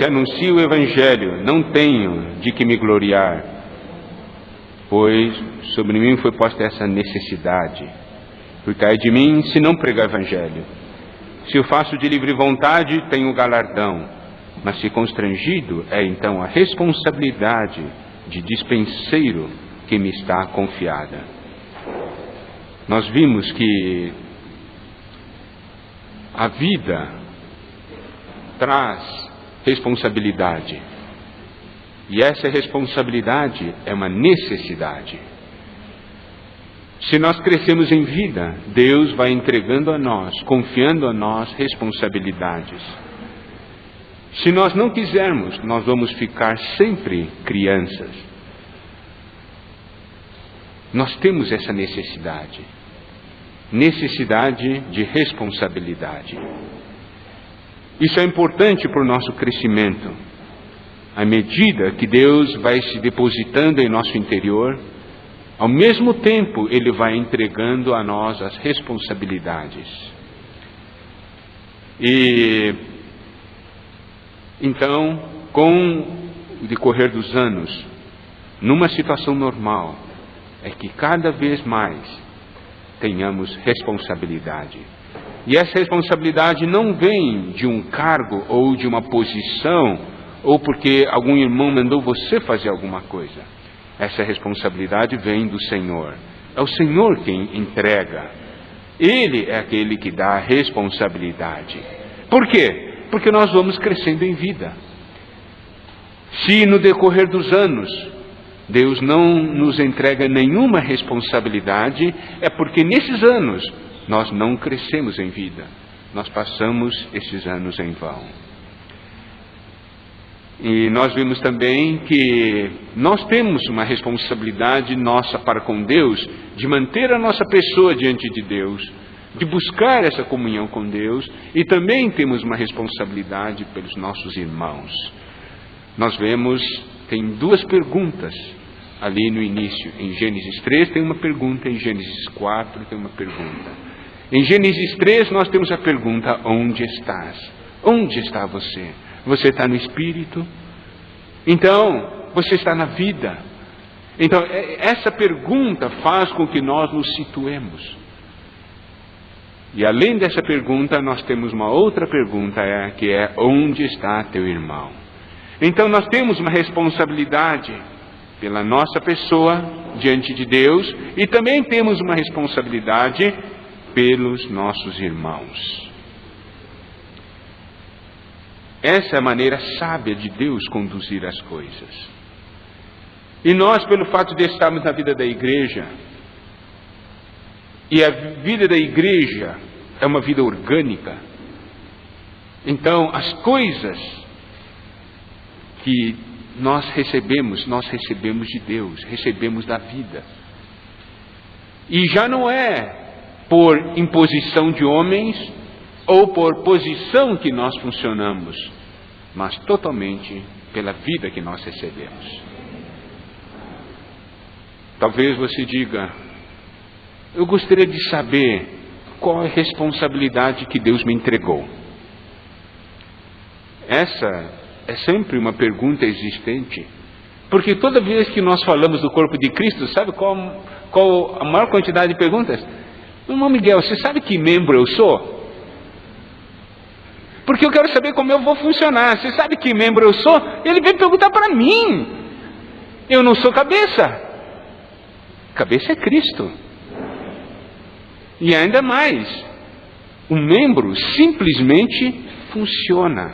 se anuncio o Evangelho, não tenho de que me gloriar, pois sobre mim foi posta essa necessidade. Porque ai de mim se não pregar o Evangelho. Se o faço de livre vontade, tenho galardão, mas se constrangido, é então a responsabilidade de dispenseiro que me está confiada. Nós vimos que a vida traz responsabilidade, e essa responsabilidade é uma necessidade. Se nós crescemos em vida, Deus vai entregando a nós, confiando a nós responsabilidades. Se nós não quisermos, nós vamos ficar sempre crianças. Nós temos essa necessidade de responsabilidade. Isso é importante para o nosso crescimento. À medida que Deus vai se depositando em nosso interior, ao mesmo tempo Ele vai entregando a nós as responsabilidades. E então, com o decorrer dos anos, numa situação normal, é que cada vez mais tenhamos responsabilidade. E essa responsabilidade não vem de um cargo ou de uma posição, ou porque algum irmão mandou você fazer alguma coisa. Essa responsabilidade vem do Senhor. É o Senhor quem entrega. Ele é aquele que dá a responsabilidade. Por quê? Porque nós vamos crescendo em vida. Se no decorrer dos anos Deus não nos entrega nenhuma responsabilidade, é porque nesses anos nós não crescemos em vida. Nós passamos esses anos em vão. E nós vimos também que nós temos uma responsabilidade nossa para com Deus, de manter a nossa pessoa diante de Deus, de buscar essa comunhão com Deus, e também temos uma responsabilidade pelos nossos irmãos. Nós vemos, tem duas perguntas ali no início. Em Gênesis 3 tem uma pergunta, em Gênesis 4 tem uma pergunta. Em Gênesis 3 nós temos a pergunta: onde estás? Onde está você? Você está no Espírito? Então, você está na vida. Então, essa pergunta faz com que nós nos situemos. E além dessa pergunta, nós temos uma outra pergunta, que é: onde está teu irmão? Então, nós temos uma responsabilidade pela nossa pessoa diante de Deus, e também temos uma responsabilidade pelos nossos irmãos. Essa é a maneira sábia de Deus conduzir as coisas. E nós, pelo fato de estarmos na vida da igreja, e a vida da igreja é uma vida orgânica, então as coisas que nós recebemos de Deus, recebemos da vida. E já não é por imposição de homens, ou por posição que nós funcionamos, mas totalmente pela vida que nós recebemos. Talvez você diga: eu gostaria de saber qual é a responsabilidade que Deus me entregou. Essa é sempre uma pergunta existente, porque toda vez que nós falamos do corpo de Cristo, sabe qual a maior quantidade de perguntas? Irmão Miguel, você sabe que membro eu sou? Porque eu quero saber como eu vou funcionar. Você sabe que membro eu sou? Ele vem perguntar para mim. Eu não sou cabeça. Cabeça é Cristo. E ainda mais, o membro simplesmente funciona.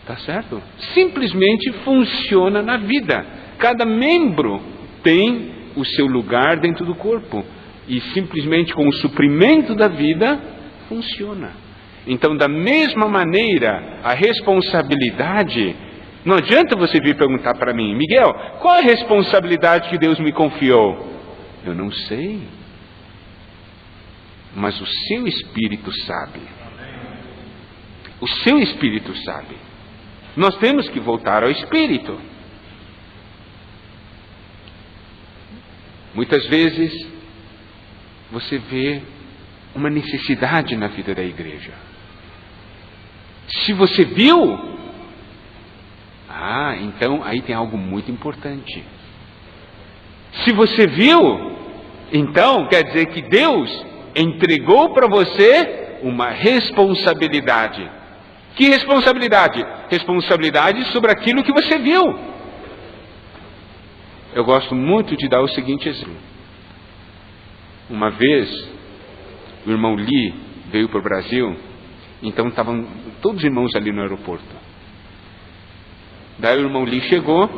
Tá certo? Simplesmente funciona na vida. Cada membro tem o seu lugar dentro do corpo. E simplesmente com o suprimento da vida, funciona. Então, da mesma maneira, a responsabilidade, não adianta você vir perguntar para mim: Miguel, qual é a responsabilidade que Deus me confiou? Eu não sei. Mas o seu Espírito sabe. O seu Espírito sabe. Nós temos que voltar ao Espírito. Muitas vezes você vê uma necessidade na vida da igreja. Se você viu, então aí tem algo muito importante. Se você viu, então quer dizer que Deus entregou para você uma responsabilidade. Que responsabilidade? Responsabilidade sobre aquilo que você viu. Eu gosto muito de dar o seguinte exemplo. Uma vez, o irmão Lee veio para o Brasil, então estavam todos os irmãos ali no aeroporto. Daí o irmão Lee chegou,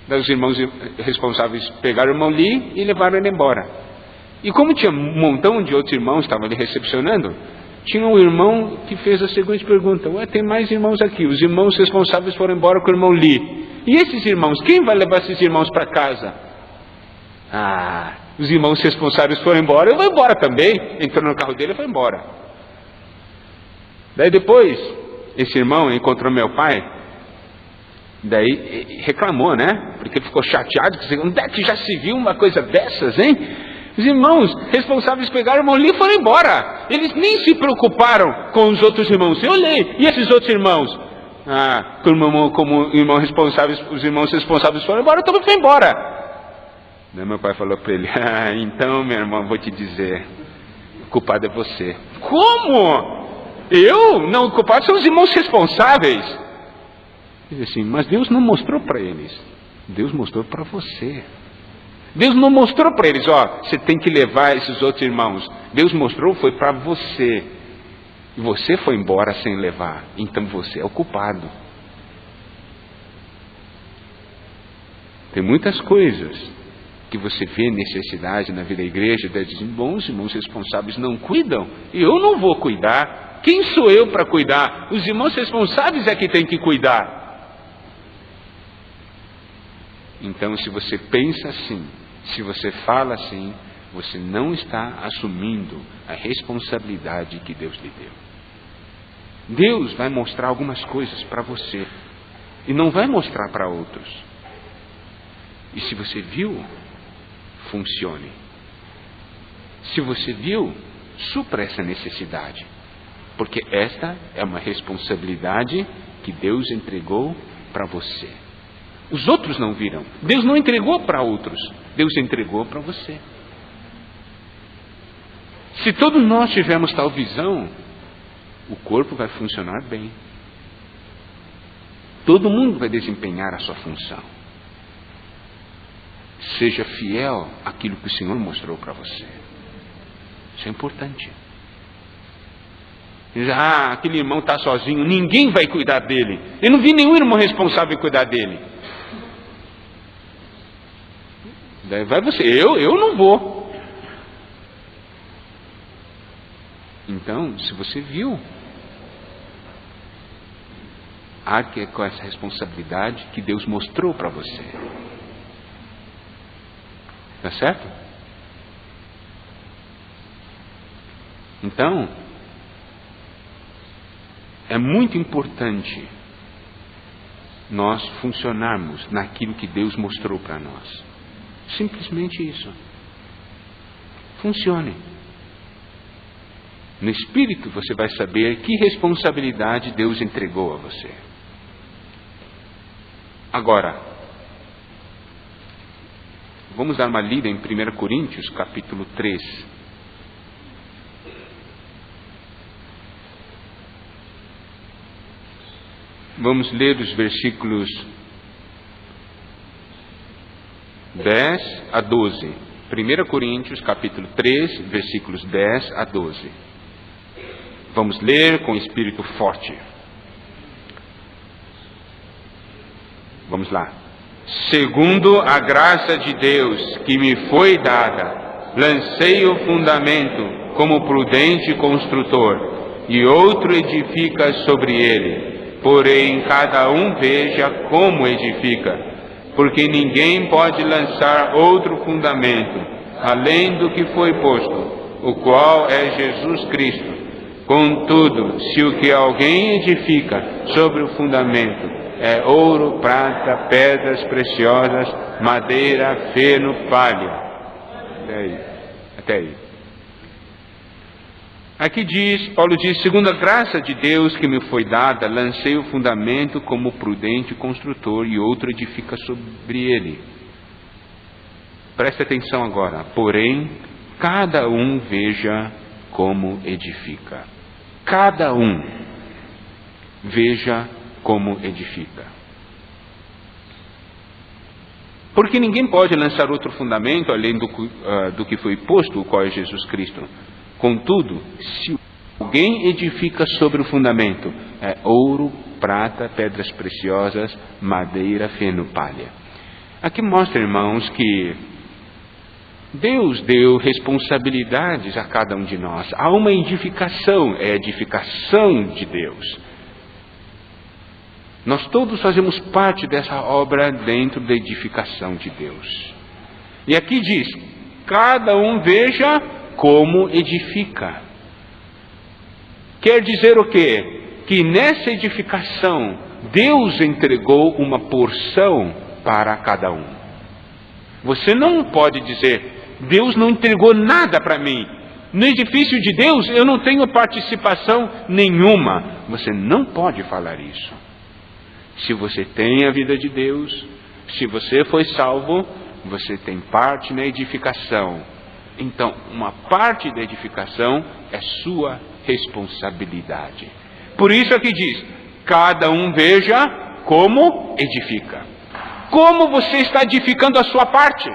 daí os irmãos responsáveis pegaram o irmão Lee e levaram ele embora. E como tinha um montão de outros irmãos que estavam ali recepcionando, tinha um irmão que fez a seguinte pergunta: tem mais irmãos aqui, os irmãos responsáveis foram embora com o irmão Lee. E esses irmãos, quem vai levar esses irmãos para casa? Os irmãos responsáveis foram embora, eu vou embora também. Entrou no carro dele e foi embora. Daí depois, esse irmão encontrou meu pai, daí reclamou, né? Porque ele ficou chateado, onde é que já se viu uma coisa dessas, hein? Os irmãos responsáveis pegaram o irmão ali e foram embora. Eles nem se preocuparam com os outros irmãos. Eu olhei, e esses outros irmãos? Como irmão responsáveis, os irmãos responsáveis foram embora, então foi embora. Daí meu pai falou para ele: então, meu irmão, vou te dizer, o culpado é você. Como? Eu? Não, o culpado são os irmãos responsáveis. Ele disse assim: mas Deus não mostrou para eles, Deus mostrou para você. Deus não mostrou para eles, você tem que levar esses outros irmãos. Deus mostrou, foi para você. E você foi embora sem levar. Então você é o culpado. Tem muitas coisas que você vê necessidade na vida da igreja, dizem: bom, os irmãos responsáveis não cuidam, eu não vou cuidar. Quem sou eu para cuidar? Os irmãos responsáveis é que tem que cuidar. Então, se você pensa assim, se você fala assim, você não está assumindo a responsabilidade que Deus lhe deu. Deus vai mostrar algumas coisas para você e não vai mostrar para outros. E se você viu, funcione. Se você viu, supra essa necessidade, porque esta é uma responsabilidade que Deus entregou para você. Os outros não viram. Deus não entregou para outros, Deus entregou para você. Se todos nós tivermos tal visão, o corpo vai funcionar bem. Todo mundo vai desempenhar a sua função. Seja fiel àquilo que o Senhor mostrou para você. Isso é importante. Diz: aquele irmão está sozinho, ninguém vai cuidar dele. Eu não vi nenhum irmão responsável cuidar dele. Daí vai você: eu não vou. Então, se você viu, arque com essa responsabilidade que Deus mostrou para você. Tá certo? Então, é muito importante nós funcionarmos naquilo que Deus mostrou para nós. Simplesmente isso. Funcione. No Espírito você vai saber que responsabilidade Deus entregou a você. Agora, vamos dar uma lida em 1 Coríntios, capítulo 3. Vamos ler os versículos 10 a 12. 1 Coríntios, capítulo 3, versículos 10 a 12. Vamos ler com espírito forte. Vamos lá. Segundo a graça de Deus que me foi dada, lancei o fundamento como prudente construtor, e outro edifica sobre ele. Porém, cada um veja como edifica, porque ninguém pode lançar outro fundamento, além do que foi posto, o qual é Jesus Cristo. Contudo, se o que alguém edifica sobre o fundamento é ouro, prata, pedras preciosas, madeira, feno, palha. Até aí. Aqui Paulo diz, segundo a graça de Deus que me foi dada, lancei o fundamento como prudente construtor e outro edifica sobre ele. Preste atenção agora. Porém, cada um veja como edifica. Cada um veja como edifica. Porque ninguém pode lançar outro fundamento além do que foi posto, o qual é Jesus Cristo. Contudo, se alguém edifica sobre o fundamento, é ouro, prata, pedras preciosas, madeira, feno, palha. Aqui mostra, irmãos, que Deus deu responsabilidades a cada um de nós. Há uma edificação, é a edificação de Deus. Nós todos fazemos parte dessa obra dentro da edificação de Deus. E aqui diz, cada um veja como edifica. Quer dizer o quê? Que nessa edificação, Deus entregou uma porção para cada um. Você não pode dizer, Deus não entregou nada para mim. No edifício de Deus eu não tenho participação nenhuma. Você não pode falar isso. Se você tem a vida de Deus, se você foi salvo, você tem parte na edificação. Então, uma parte da edificação é sua responsabilidade. Por isso aqui diz, cada um veja como edifica. Como você está edificando a sua parte?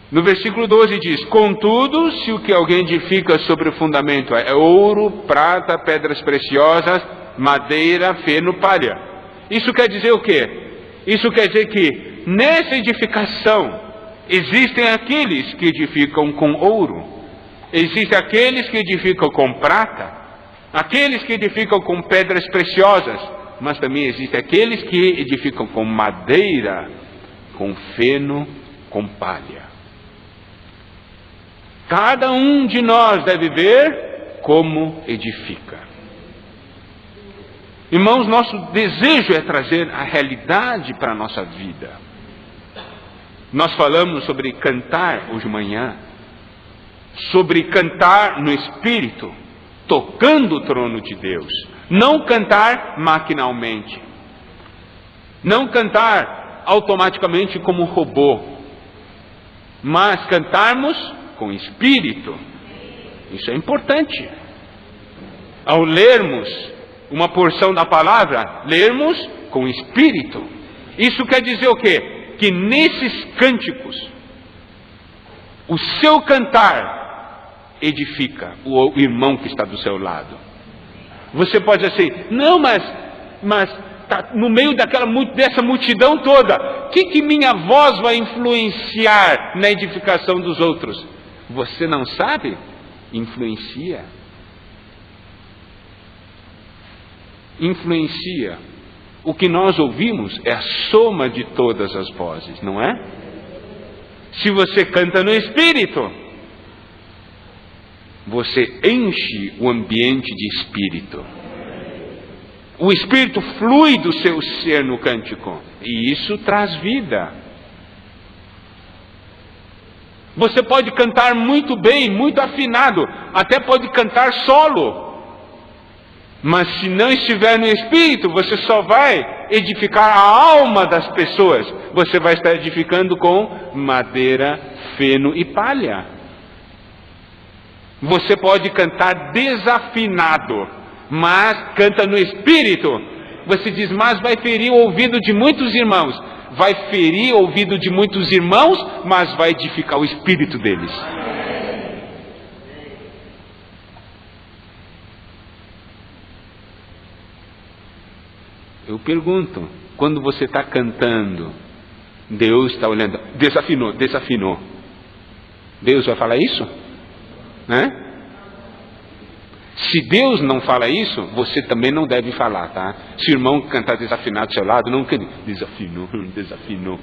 No versículo 12 diz, contudo, se o que alguém edifica sobre o fundamento é ouro, prata, pedras preciosas, madeira, feno, palha. Isso quer dizer o quê? Isso quer dizer que nessa edificação existem aqueles que edificam com ouro, existem aqueles que edificam com prata, aqueles que edificam com pedras preciosas, mas também existem aqueles que edificam com madeira, com feno, com palha. Cada um de nós deve ver como edifica. Irmãos, nosso desejo é trazer a realidade para a nossa vida. Nós falamos sobre cantar hoje de manhã, sobre cantar no Espírito, tocando o trono de Deus. Não cantar maquinalmente, não cantar automaticamente como um robô, mas cantarmos com Espírito. Isso é importante. Ao lermos uma porção da palavra, lermos com Espírito. Isso quer dizer o quê? Que nesses cânticos, o seu cantar edifica o irmão que está do seu lado. Você pode dizer assim, não, mas tá no meio dessa multidão toda, o que minha voz vai influenciar na edificação dos outros? Você não sabe? Influencia. Influencia. O que nós ouvimos é a soma de todas as vozes, não é? Se você canta no Espírito, você enche o ambiente de Espírito. O Espírito flui do seu ser no cântico, e isso traz vida. Você pode cantar muito bem, muito afinado, até pode cantar solo. Mas se não estiver no Espírito, você só vai edificar a alma das pessoas. Você vai estar edificando com madeira, feno e palha. Você pode cantar desafinado, mas canta no Espírito. Você diz, mas vai ferir o ouvido de muitos irmãos. Vai ferir o ouvido de muitos irmãos, mas vai edificar o espírito deles. Eu pergunto, quando você está cantando, Deus está olhando, desafinou. Deus vai falar isso? Né? Se Deus não fala isso, você também não deve falar, tá? Se o irmão cantar desafinado do seu lado, não cante, desafinou.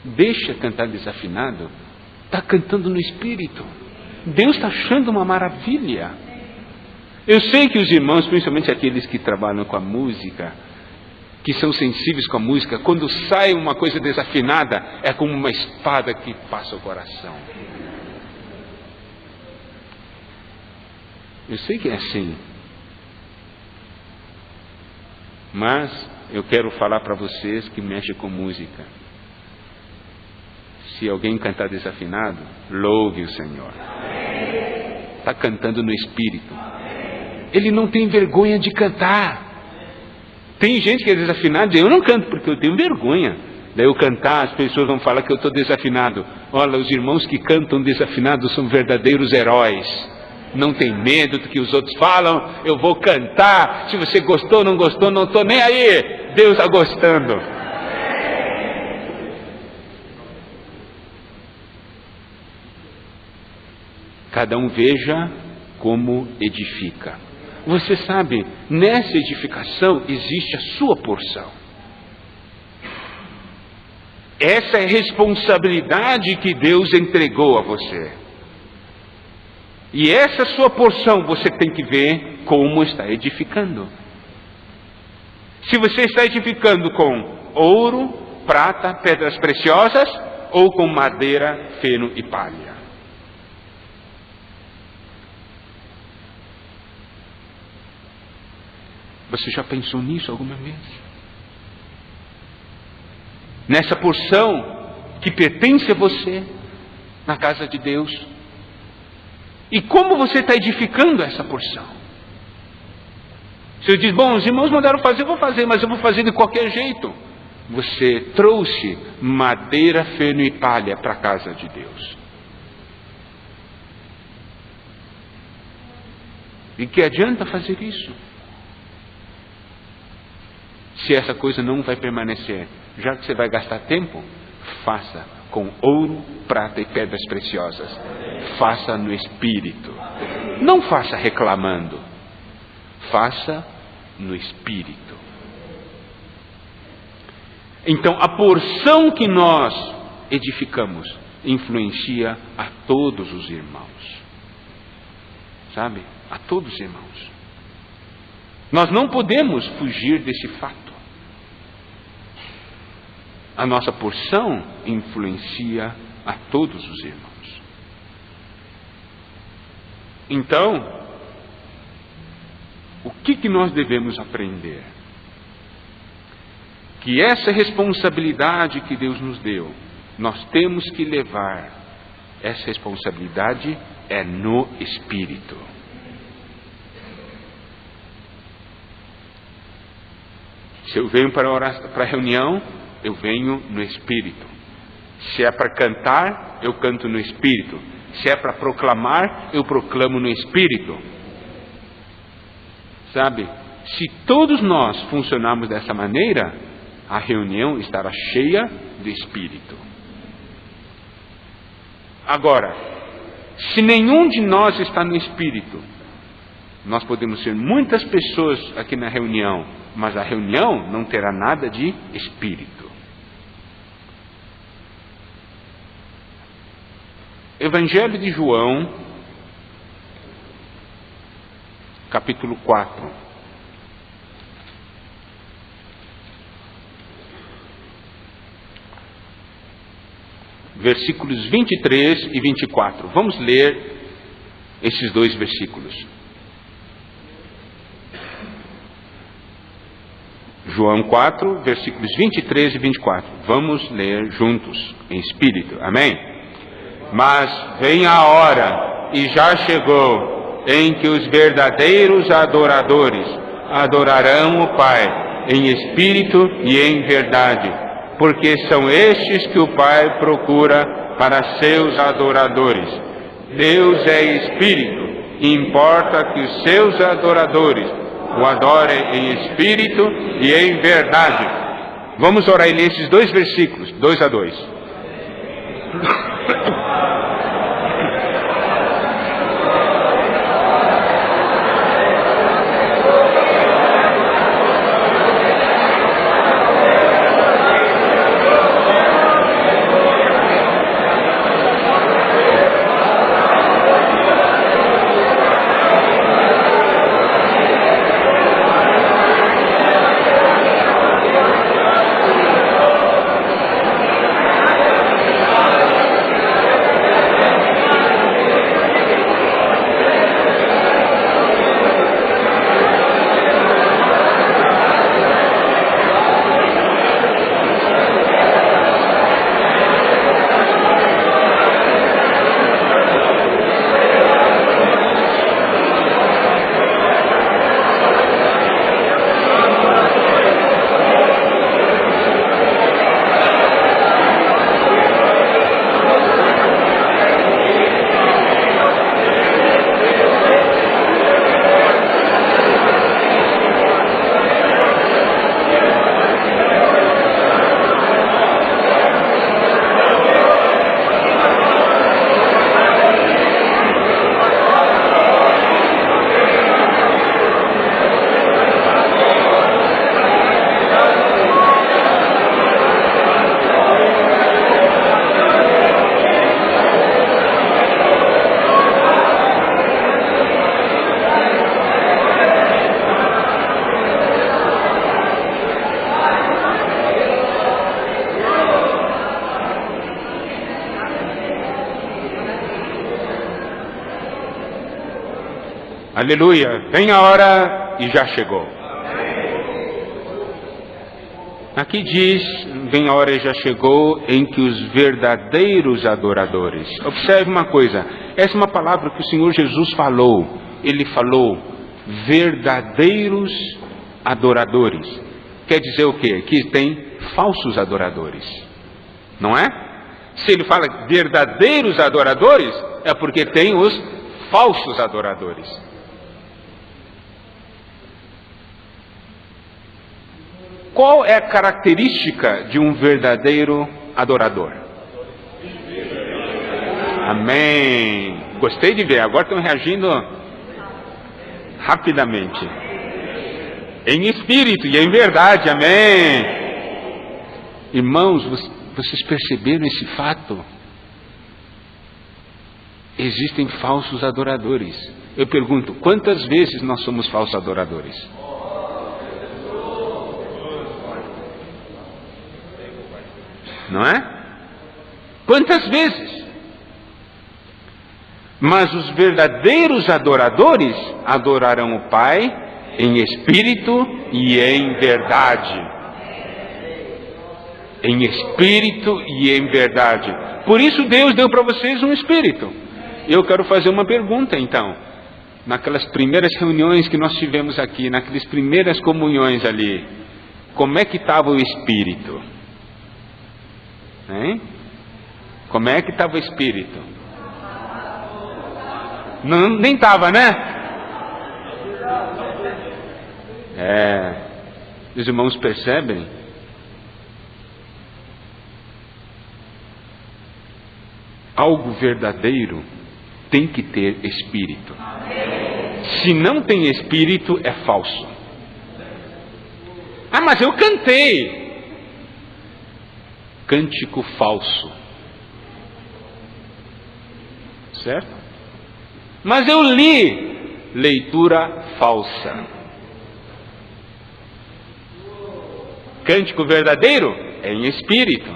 Deixa cantar desafinado, está cantando no Espírito. Deus está achando uma maravilha. Eu sei que os irmãos, principalmente aqueles que trabalham com a música, que são sensíveis com a música, quando sai uma coisa desafinada, é como uma espada que passa o coração. Eu sei que é assim. Mas eu quero falar para vocês que mexem com música. Se alguém cantar desafinado, louve o Senhor. Está cantando no Espírito. Ele não tem vergonha de cantar. Tem gente que é desafinada e eu não canto porque eu tenho vergonha. Daí eu cantar, as pessoas vão falar que eu estou desafinado. Olha, os irmãos que cantam desafinados são verdadeiros heróis. Não tem medo do que os outros falam. Eu vou cantar. Se você gostou, não gostou, não estou nem aí. Deus está gostando. Cada um veja como edifica. Você sabe, nessa edificação existe a sua porção. Essa é a responsabilidade que Deus entregou a você. E essa sua porção você tem que ver como está edificando. Se você está edificando com ouro, prata, pedras preciosas, ou com madeira, feno e palha. Você já pensou nisso alguma vez? Nessa porção que pertence a você, na casa de Deus. E como você está edificando essa porção? Você diz, bom, os irmãos mandaram fazer, eu vou fazer, mas eu vou fazer de qualquer jeito. Você trouxe madeira, feno e palha para a casa de Deus. E que adianta fazer isso? Se essa coisa não vai permanecer, já que você vai gastar tempo, faça com ouro, prata e pedras preciosas. Faça no Espírito. Não faça reclamando. Faça no Espírito. Então, a porção que nós edificamos influencia a todos os irmãos. Sabe? A todos os irmãos. Nós não podemos fugir desse fato. A nossa porção influencia a todos os irmãos. Então, o que nós devemos aprender? Que essa responsabilidade que Deus nos deu, nós temos que levar. Essa responsabilidade é no Espírito. Se eu venho para a reunião, eu venho no Espírito. Se é para cantar, eu canto no Espírito. Se é para proclamar, eu proclamo no Espírito. Sabe? Se todos nós funcionarmos dessa maneira, a reunião estará cheia de Espírito. Agora, se nenhum de nós está no Espírito, nós podemos ser muitas pessoas aqui na reunião, mas a reunião não terá nada de Espírito. Evangelho de João, capítulo 4. Versículos 23 e 24. Vamos ler esses dois versículos. João 4, versículos 23 e 24. Vamos ler juntos, em espírito. Amém? Mas vem a hora, e já chegou, em que os verdadeiros adoradores adorarão o Pai, em espírito e em verdade, porque são estes que o Pai procura para seus adoradores. Deus é espírito, e importa que os seus adoradores o adorem em espírito e em verdade. Vamos orar e ler esses dois versículos, 2-2. Aleluia, vem a hora e já chegou. Aqui diz, vem a hora e já chegou, em que os verdadeiros adoradores. Observe uma coisa, essa é uma palavra que o Senhor Jesus falou. Ele falou, verdadeiros adoradores. Quer dizer o quê? Que tem falsos adoradores, não é? Se ele fala verdadeiros adoradores, é porque tem os falsos adoradores. Qual é a característica de um verdadeiro adorador? Amém. Gostei de ver, agora estão reagindo rapidamente. Em espírito e em verdade, amém. Irmãos, vocês perceberam esse fato? Existem falsos adoradores. Eu pergunto, quantas vezes nós somos falsos adoradores? Não é? Quantas vezes? Mas os verdadeiros adoradores adorarão o Pai em espírito e em verdade. Em espírito e em verdade. Por isso Deus deu para vocês um espírito. Eu quero fazer uma pergunta então. Naquelas primeiras reuniões que nós tivemos aqui, naquelas primeiras comunhões ali, como é que estava o espírito? Hein? Como é que estava o espírito? Não, nem estava, né? Os irmãos percebem? Algo verdadeiro tem que ter espírito. Se não tem espírito, é falso. Ah, mas eu cantei. Cântico falso. Certo? Mas eu li. Leitura falsa. Cântico verdadeiro é em espírito.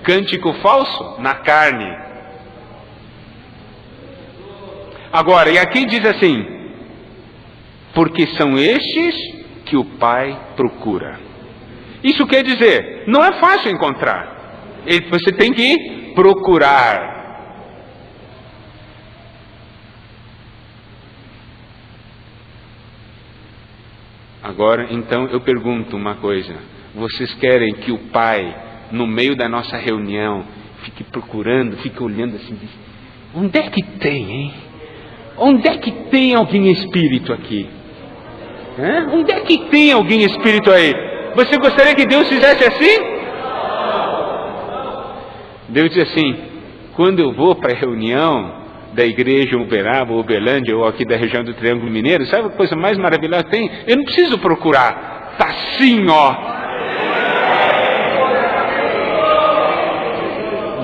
Cântico falso na carne. Agora, e aqui diz assim: porque são estes que o Pai procura. Isso quer dizer, não é fácil encontrar. Você tem que procurar. Agora, então, eu pergunto uma coisa. Vocês querem que o Pai, no meio da nossa reunião, fique procurando, fique olhando assim, diz, onde é que tem, hein? Onde é que tem alguém espírito aqui? Onde é que tem alguém espírito aí? Você gostaria que Deus fizesse assim? Deus diz assim, quando eu vou para a reunião da igreja Uberaba, Uberlândia, ou aqui da região do Triângulo Mineiro, sabe a coisa mais maravilhosa que tem? Eu não preciso procurar, está assim, ó.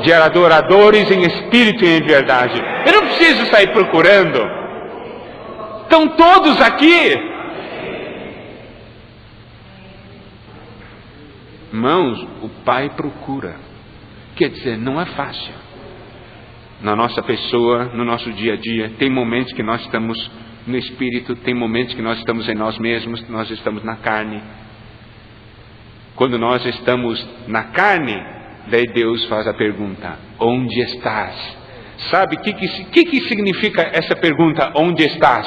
De adoradores em espírito e em verdade. Eu não preciso sair procurando. Estão todos aqui. Irmãos, o Pai procura. Quer dizer, não é fácil. Na nossa pessoa, no nosso dia a dia, tem momentos que nós estamos no espírito, tem momentos que nós estamos em nós mesmos, nós estamos na carne. Quando nós estamos na carne, daí Deus faz a pergunta, onde estás? Sabe o que significa essa pergunta, onde estás?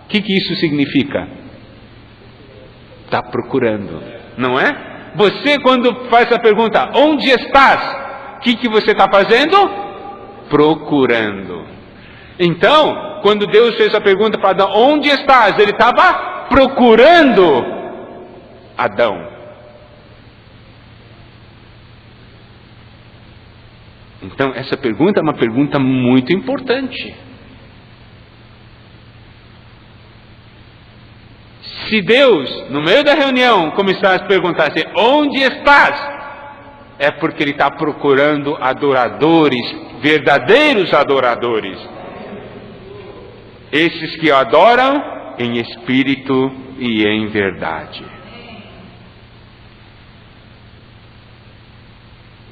O que isso significa? Está procurando, não é? Você quando faz a pergunta, onde estás? O que você está fazendo? Procurando. Então, quando Deus fez a pergunta para Adão, onde estás? Ele estava procurando Adão. Então, essa pergunta é uma pergunta muito importante. Se Deus, no meio da reunião, começasse a perguntar assim, onde estás? É porque Ele está procurando adoradores, verdadeiros adoradores. Esses que adoram em espírito e em verdade.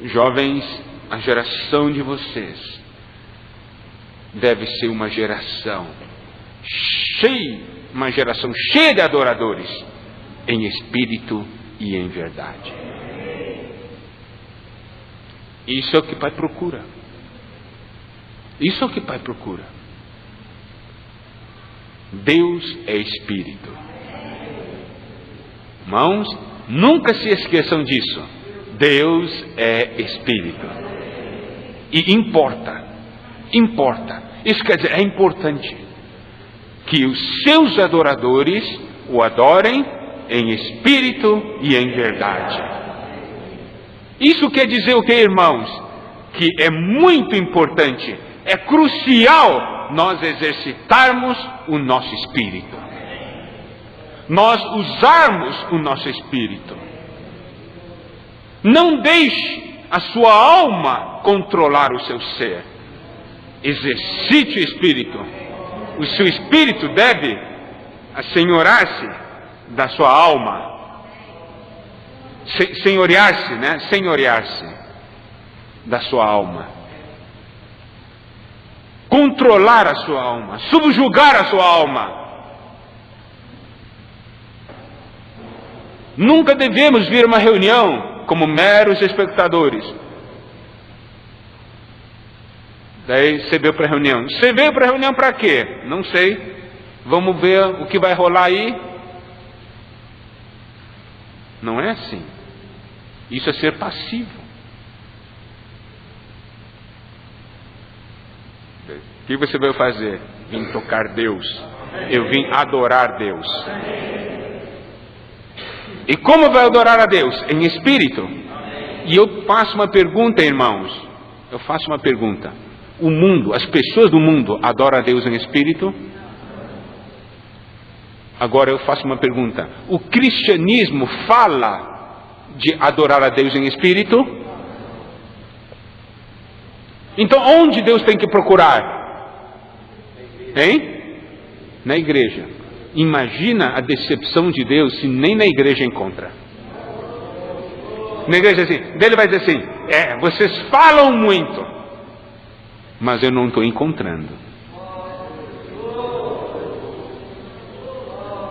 Jovens, a geração de vocês deve ser uma geração uma geração cheia de adoradores, em espírito e em verdade. Isso é o que o Pai procura. Isso é o que o Pai procura. Deus é espírito. Irmãos, nunca se esqueçam disso. Deus é espírito. E importa. Isso quer dizer, é importante que os seus adoradores o adorem em espírito e em verdade. Isso quer dizer o que, irmãos? Que é muito importante, é crucial nós exercitarmos o nosso espírito. Nós usarmos o nosso espírito. Não deixe a sua alma controlar o seu ser. Exercite o espírito. O seu espírito deve assenhorar-se da sua alma. Senhorear-se, né? Senhorear-se da sua alma. Controlar a sua alma. Subjugar a sua alma. Nunca devemos vir a uma reunião como meros espectadores. Daí você veio para a reunião. Você veio para a reunião para quê? Não sei. Vamos ver o que vai rolar aí. Não é assim. Isso é ser passivo. O que você veio fazer? Vim tocar Deus. Eu vim adorar Deus. E como vai adorar a Deus? Em espírito. E eu faço uma pergunta, irmãos. Eu faço uma pergunta. O mundo, as pessoas do mundo adoram a Deus em espírito? Agora eu faço uma pergunta. O cristianismo fala de adorar a Deus em espírito? Então onde Deus tem que procurar? Hein? Na igreja. Imagina a decepção de Deus se nem na igreja encontra. Na igreja assim, ele vai dizer assim, vocês falam muito, mas eu não estou encontrando.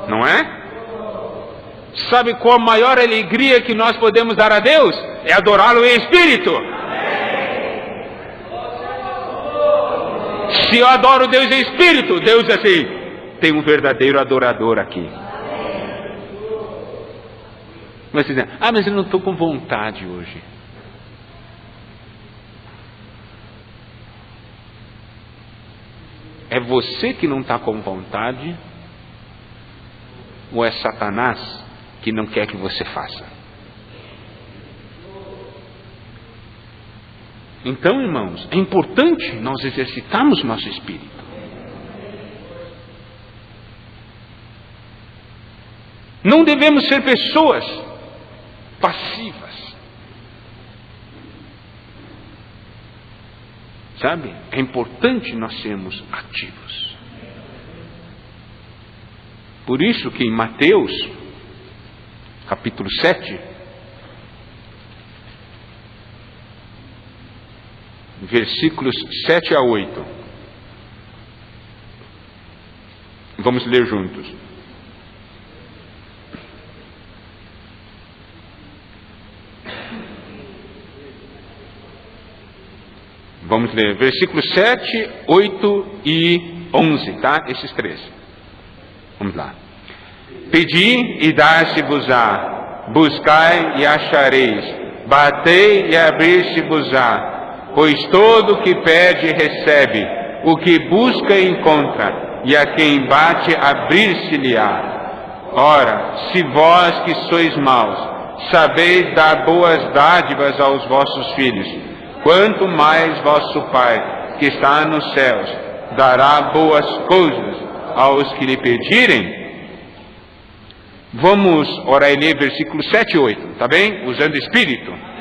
Não é? Sabe qual a maior alegria que nós podemos dar a Deus? É adorá-lo em espírito. Se eu adoro Deus em espírito, Deus diz assim, tem um verdadeiro adorador aqui. Mas você diz, mas eu não estou com vontade hoje. É você que não está com vontade? Ou é Satanás que não quer que você faça? Então, irmãos, é importante nós exercitarmos nosso espírito. Não devemos ser pessoas passivas. Sabe? É importante nós sermos ativos. Por isso que em Mateus, capítulo 7, versículos 7 a 8. Vamos ler juntos. Vamos ler versículos 7, 8 e 11, tá? Esses três. Vamos lá. Pedi e dar-se-vos-á, buscai e achareis, batei e abrir-se-vos-á, pois todo o que pede recebe, o que busca encontra, e a quem bate abrir-se-lhe-á. Ora, se vós que sois maus, sabeis dar boas dádivas aos vossos filhos, quanto mais vosso Pai, que está nos céus, dará boas coisas aos que lhe pedirem. Vamos orar e ler versículos 7 e 8, tá bem? Usando espírito.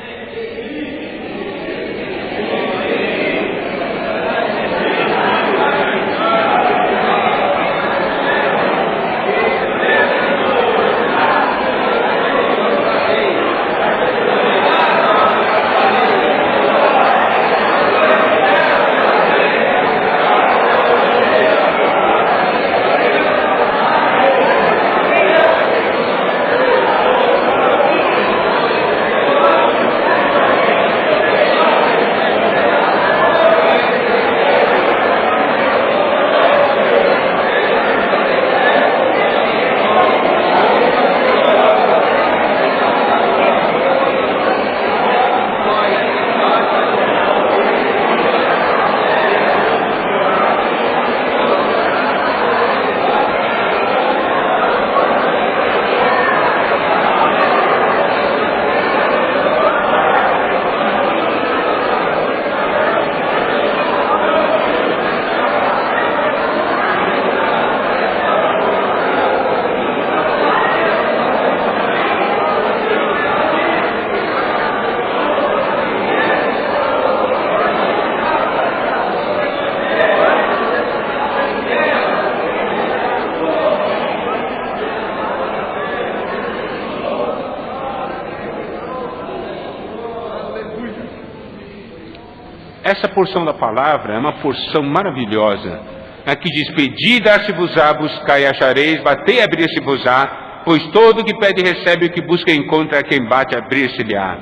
essa porção da palavra é uma porção maravilhosa. Aqui diz: pedi, dar-se-vos-á, buscai, achareis, batei, abrir-se-vos-á, pois todo o que pede recebe, o que busca encontra, a quem bate, abrir-se-lhe-á.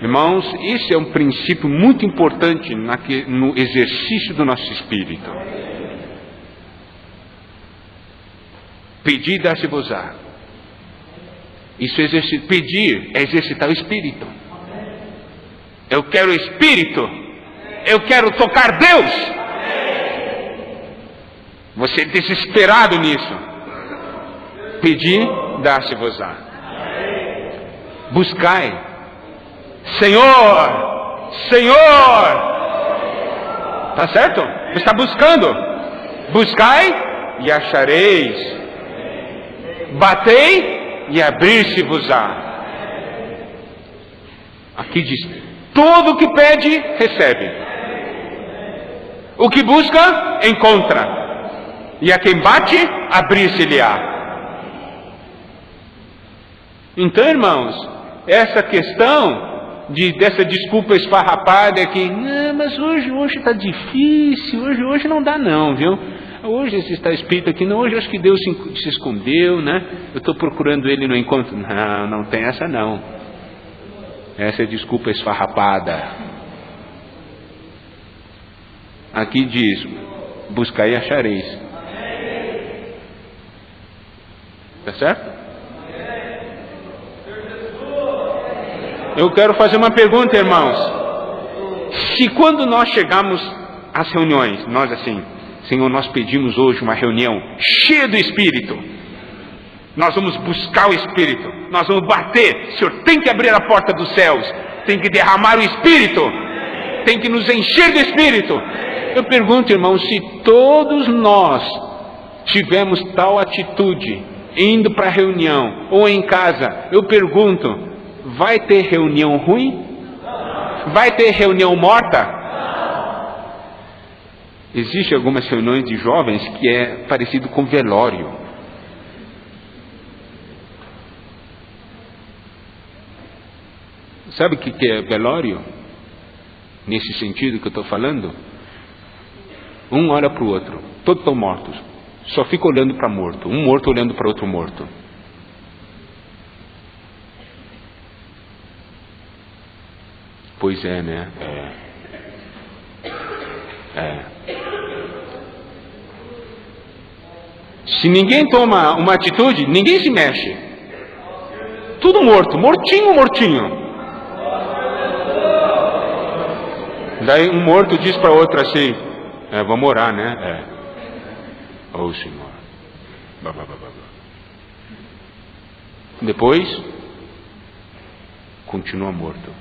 Irmãos, esse é um princípio muito importante no exercício do nosso espírito. Pedir, dar-se-vos-á. Isso pedir é exercitar o espírito. Eu quero o espírito. Eu quero tocar Deus. Você é desesperado nisso. Pedir, dar-se-vos-á. Buscai. Senhor, Senhor. Tá certo? Você está buscando. Buscai e achareis. Batei e abrir-se-vos-á. Aqui diz: todo o que pede, recebe. O que busca, encontra. E a quem bate, abrir-se-lhe-á. Então, irmãos, essa questão dessa desculpa esfarrapada que, não, mas hoje está difícil, hoje não dá não, viu? Hoje está escrito aqui, não, hoje acho que Deus se escondeu, né? Eu estou procurando Ele e não encontro. Não tem essa não. Essa é desculpa esfarrapada. Aqui diz: buscai e achareis. Tá certo? Eu quero fazer uma pergunta, irmãos. Se quando nós chegamos às reuniões, nós assim: Senhor, nós pedimos hoje uma reunião cheia do Espírito. Nós vamos buscar o Espírito. Nós vamos bater. O Senhor tem que abrir a porta dos céus. Tem que derramar o Espírito. Tem que nos encher do Espírito. Eu pergunto, irmãos, se todos nós tivermos tal atitude, indo para a reunião ou em casa, eu pergunto, vai ter reunião ruim? Vai ter reunião morta? Existem algumas reuniões de jovens que é parecido com velório. Sabe o que é velório? Nesse sentido que eu estou falando? Um olha para o outro, todos estão mortos. Só fica olhando para morto. Um morto olhando para outro morto. Pois é, né? Se ninguém toma uma atitude, ninguém se mexe. Tudo morto, mortinho. Daí um morto diz para outro assim: vamos orar, né? Oh, Senhor. Depois, continua morto.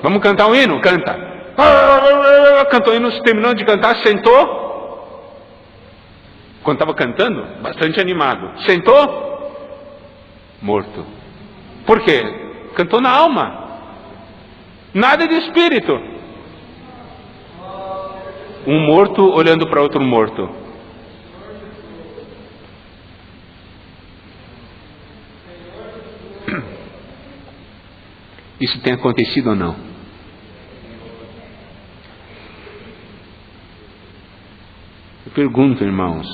Vamos cantar um hino? Canta. Cantou o hino, terminou de cantar, sentou. Quando estava cantando, bastante animado. Sentou, morto. Por quê? Cantou na alma. Nada de espírito. Um morto olhando para outro morto. Isso tem acontecido ou não? Eu pergunto, irmãos,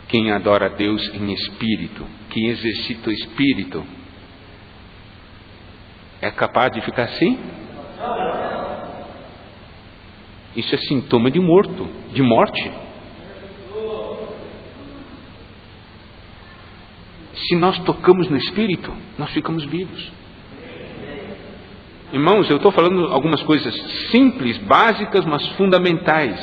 quem adora a Deus em espírito, quem exercita o espírito, é capaz de ficar assim? Isso é sintoma de morte. Se nós tocamos no espírito, nós ficamos vivos. Irmãos, eu estou falando algumas coisas simples, básicas, mas fundamentais,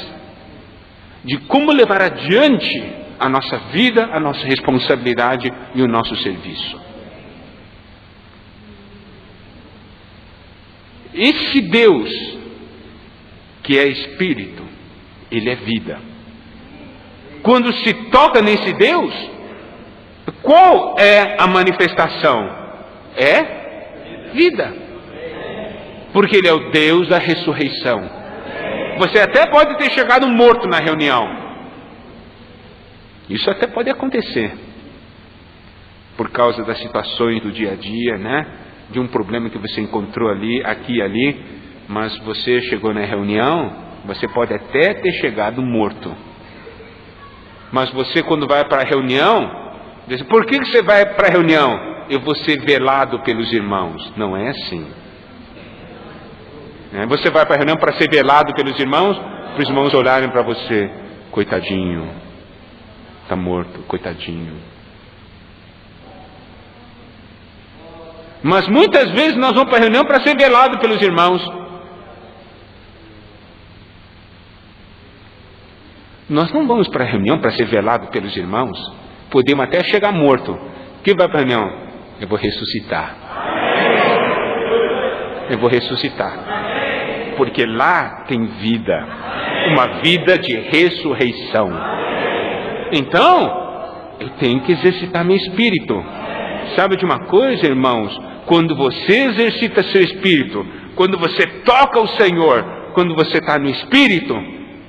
de como levar adiante a nossa vida, a nossa responsabilidade e o nosso serviço. Esse Deus, que é Espírito, Ele é vida. Quando se toca nesse Deus, qual é a manifestação? É vida. Porque Ele é o Deus da ressurreição. Você até pode ter chegado morto na reunião. Isso até pode acontecer. por causa das situações do dia a dia, né? De um problema que você encontrou ali, aqui e ali, mas você chegou na reunião, você pode até ter chegado morto. Mas você, quando vai para a reunião, diz: por que você vai para a reunião? Eu vou ser velado pelos irmãos. Não é assim. Você vai para a reunião para ser velado pelos irmãos, para os irmãos olharem para você: coitadinho, está morto, coitadinho. Mas muitas vezes nós vamos para a reunião para ser velado pelos irmãos. Nós não vamos para a reunião para ser velado pelos irmãos. Podemos até chegar morto. Quem vai para a reunião? Eu vou ressuscitar. Eu vou ressuscitar. Porque lá tem vida. Uma vida de ressurreição. Então, eu tenho que exercitar meu espírito. Sabe de uma coisa, irmãos? Quando você exercita seu espírito, quando você toca o Senhor, quando você está no espírito,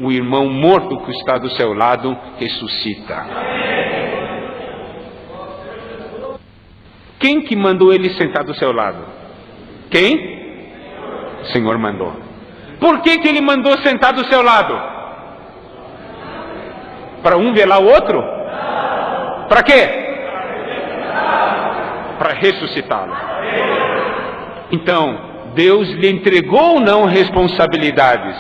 o irmão morto que está do seu lado ressuscita. Quem que mandou ele sentar do seu lado? Quem? O Senhor mandou. Por que ele mandou sentar do seu lado? Para um velar o outro? Para quê? Para ressuscitá-lo. Então, Deus lhe entregou ou não responsabilidades?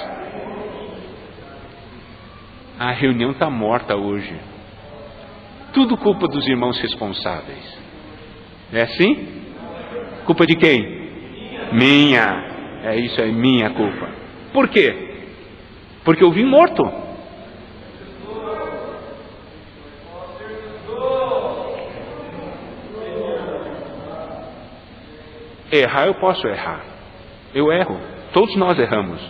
A reunião está morta hoje. Tudo culpa dos irmãos responsáveis. É assim? Culpa de quem? Minha. É isso aí, minha culpa. Por quê? Porque eu vim morto. Errar eu posso errar. Eu erro. Todos nós erramos.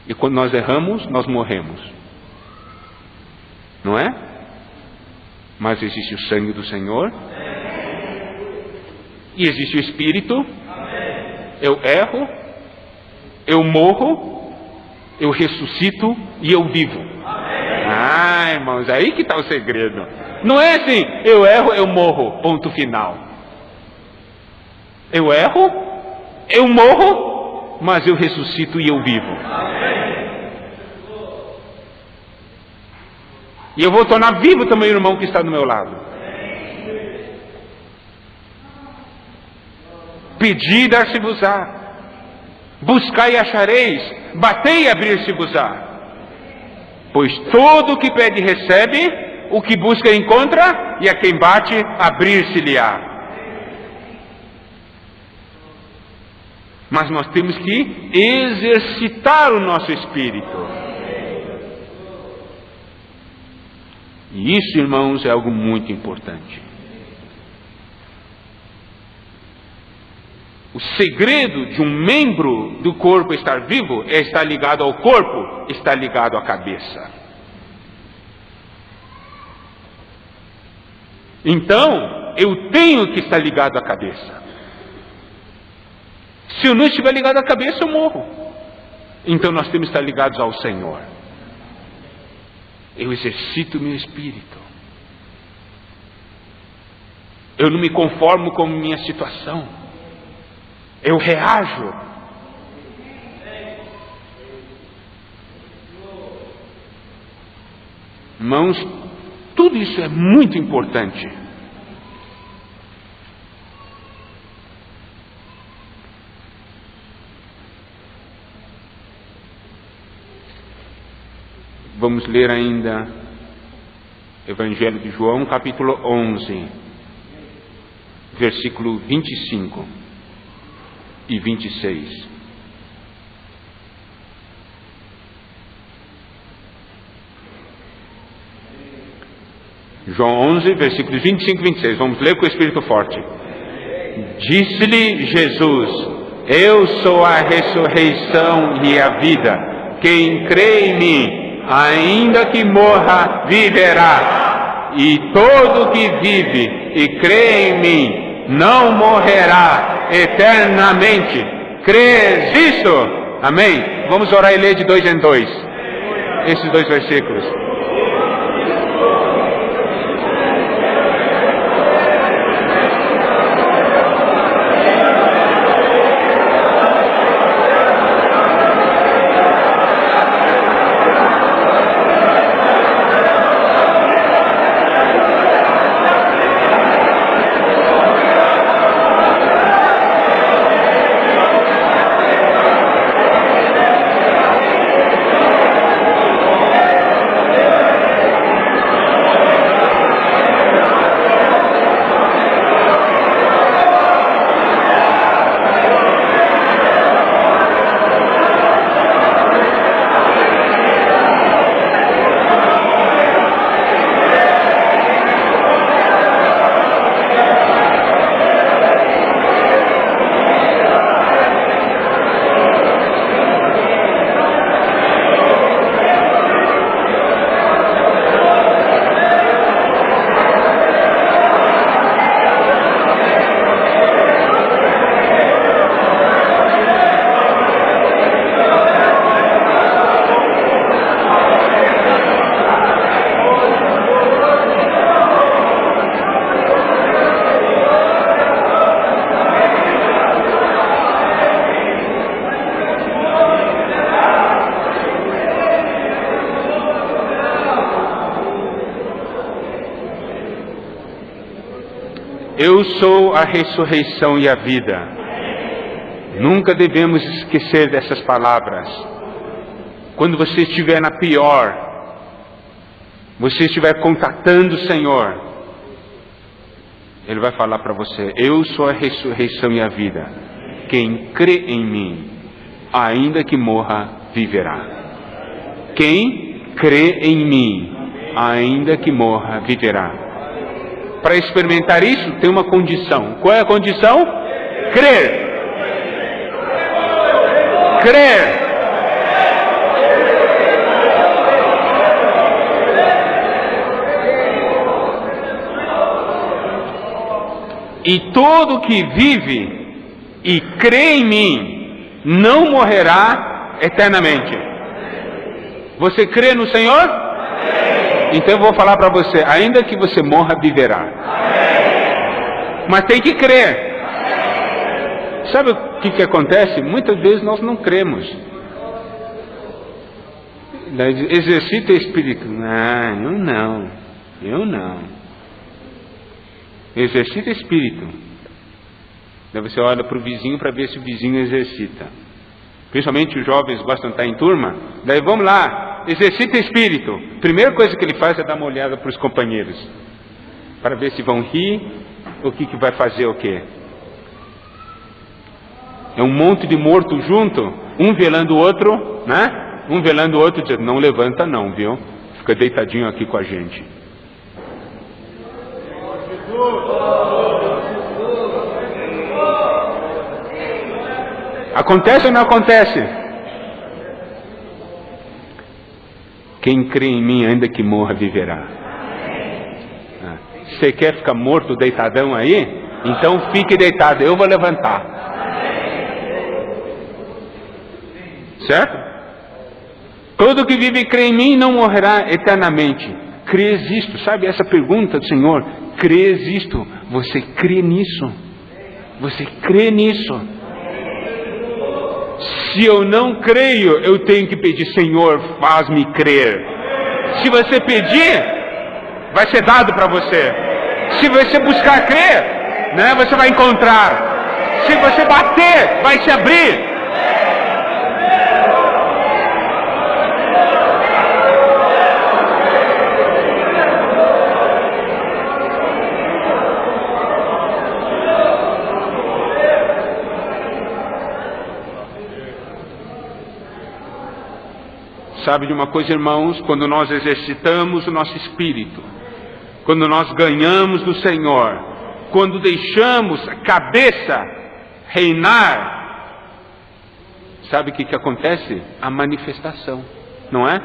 E quando nós erramos, nós morremos. Não é? Mas existe o sangue do Senhor. E existe o Espírito. Eu erro. Eu morro. Eu ressuscito e eu vivo. Ah, irmãos, aí que está o segredo. Não é assim: eu erro, eu morro. Ponto final. Eu erro, eu morro, mas eu ressuscito e eu vivo. E eu vou tornar vivo também o irmão que está do meu lado. Pedi e dar-se-vos-á. Buscai e achareis. Batei e abrir-se-vos-á. Pois todo o que pede recebe, o que busca encontra, e a quem bate abrir-se-lhe-á. Mas nós temos que exercitar o nosso espírito. E isso, irmãos, é algo muito importante. O segredo de um membro do corpo estar vivo é estar ligado ao corpo, estar ligado à cabeça. Então, eu tenho que estar ligado à cabeça. Se eu não estiver ligado à cabeça, eu morro. Então nós temos que estar ligados ao Senhor. Eu exercito o meu espírito. Eu não me conformo com minha situação. Eu reajo. Irmãos, tudo isso é muito importante. Vamos ler ainda Evangelho de João, capítulo 11, versículo 25 e 26. João 11, versículos 25 e 26. Vamos ler com o Espírito forte. Disse-lhe Jesus: eu sou a ressurreição e a vida. Quem crê em mim, ainda que morra, viverá. E todo que vive e crê em mim, não morrerá eternamente. Crês isso? Amém? Vamos orar e ler de 2 em 2 esses 2 versículos. Eu sou a ressurreição e a vida. Nunca devemos esquecer dessas palavras. Quando você estiver na pior, você estiver contatando o Senhor, Ele vai falar para você: eu sou a ressurreição e a vida. Quem crê em mim, ainda que morra, viverá. Quem crê em mim, ainda que morra, viverá. Para experimentar isso, tem uma condição. Qual é a condição? Crer. Crer. E todo que vive e crê em mim não morrerá eternamente. Você crê no Senhor? Então eu vou falar para você: ainda que você morra, viverá. Mas tem que crer. Sabe o que acontece? Muitas vezes nós não cremos. Exercita o espírito. Não, eu não. Exercita espírito. Daí você olha para o vizinho para ver se o vizinho exercita. Principalmente os jovens gostam de estar em turma. Daí vamos lá, exercita espírito. Primeira coisa que ele faz é dar uma olhada para os companheiros, para ver se vão rir, o que vai fazer o quê. É um monte de morto junto, um velando o outro, né? Um velando o outro, dizendo: não levanta não, viu? Fica deitadinho aqui com a gente. Acontece ou não acontece? Quem crê em mim, ainda que morra, viverá. Você quer ficar morto, deitadão aí? Então fique deitado, eu vou levantar. Certo? Todo que vive e crê em mim não morrerá eternamente. Crês isto? Sabe essa pergunta do Senhor? Crês isto? Você crê nisso? Você crê nisso? Se eu não creio, eu tenho que pedir: Senhor, faz-me crer. Se você pedir, vai ser dado para você. Se você buscar crer, né, você vai encontrar. Se você bater, vai se abrir. Sabe de uma coisa, irmãos? Quando nós exercitamos o nosso espírito, quando nós ganhamos do Senhor, quando deixamos a cabeça reinar, sabe o que acontece? A manifestação, não é?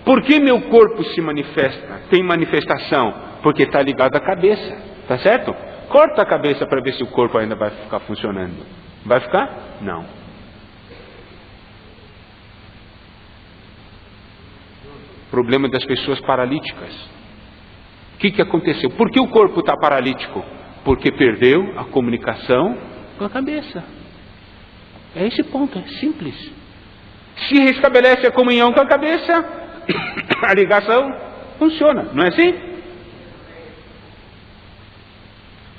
Por que meu corpo se manifesta? Tem manifestação? Porque está ligado à cabeça, tá certo? Corta a cabeça para ver se o corpo ainda vai ficar funcionando. Vai ficar? Não. Problema das pessoas paralíticas. O que aconteceu? Por que o corpo está paralítico? Porque perdeu a comunicação com a cabeça. É esse ponto, é simples. Se restabelece a comunhão com a cabeça, a ligação funciona, não é assim?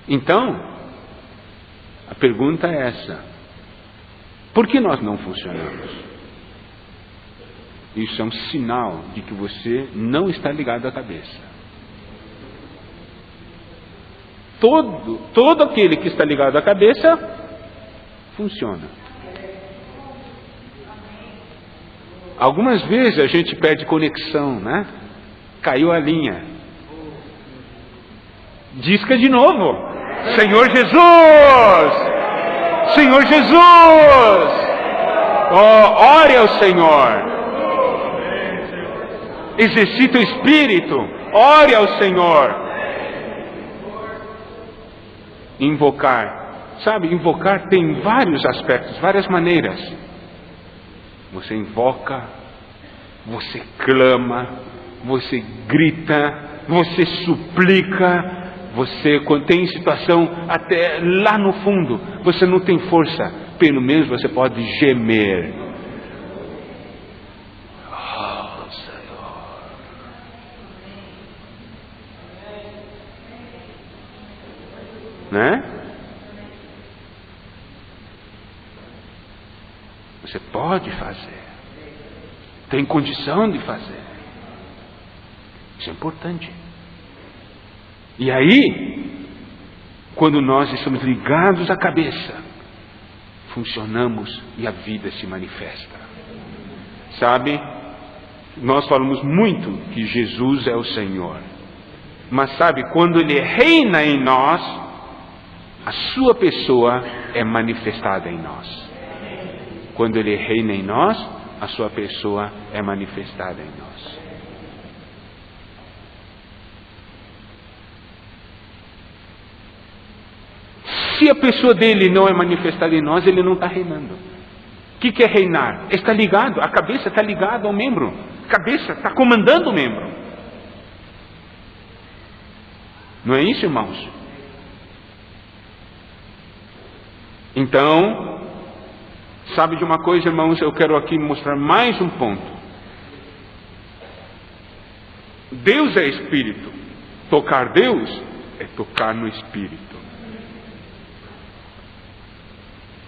Então, a pergunta é essa: por que nós não funcionamos? Isso é um sinal de que você não está ligado à cabeça. Todo aquele que está ligado à cabeça funciona. Algumas vezes a gente perde conexão, né? Caiu a linha. Disca de novo: Senhor Jesus! Senhor Jesus! Oh, ore ao Senhor. Exercita o espírito, ore ao Senhor. Invocar, sabe, invocar tem vários aspectos, várias maneiras. Você invoca, você clama, você grita, você suplica, você, quando tem situação até lá no fundo, você não tem força, pelo menos você pode gemer. né? Você pode fazer. Tem condição de fazer. Isso é importante. E aí, quando nós estamos ligados à cabeça, funcionamos e a vida se manifesta. Sabe, nós falamos muito que Jesus é o Senhor. Mas sabe, quando Ele reina em nós, a sua pessoa é manifestada em nós. Quando Ele reina em nós, a sua pessoa é manifestada em nós. Se a pessoa dele não é manifestada em nós, ele não está reinando. O que é reinar? Está ligado, a cabeça está ligada ao membro. A cabeça está comandando o membro. Não é isso, irmãos? Então, sabe de uma coisa, irmãos? Eu quero aqui mostrar mais um ponto. Deus é Espírito. Tocar Deus é tocar no Espírito.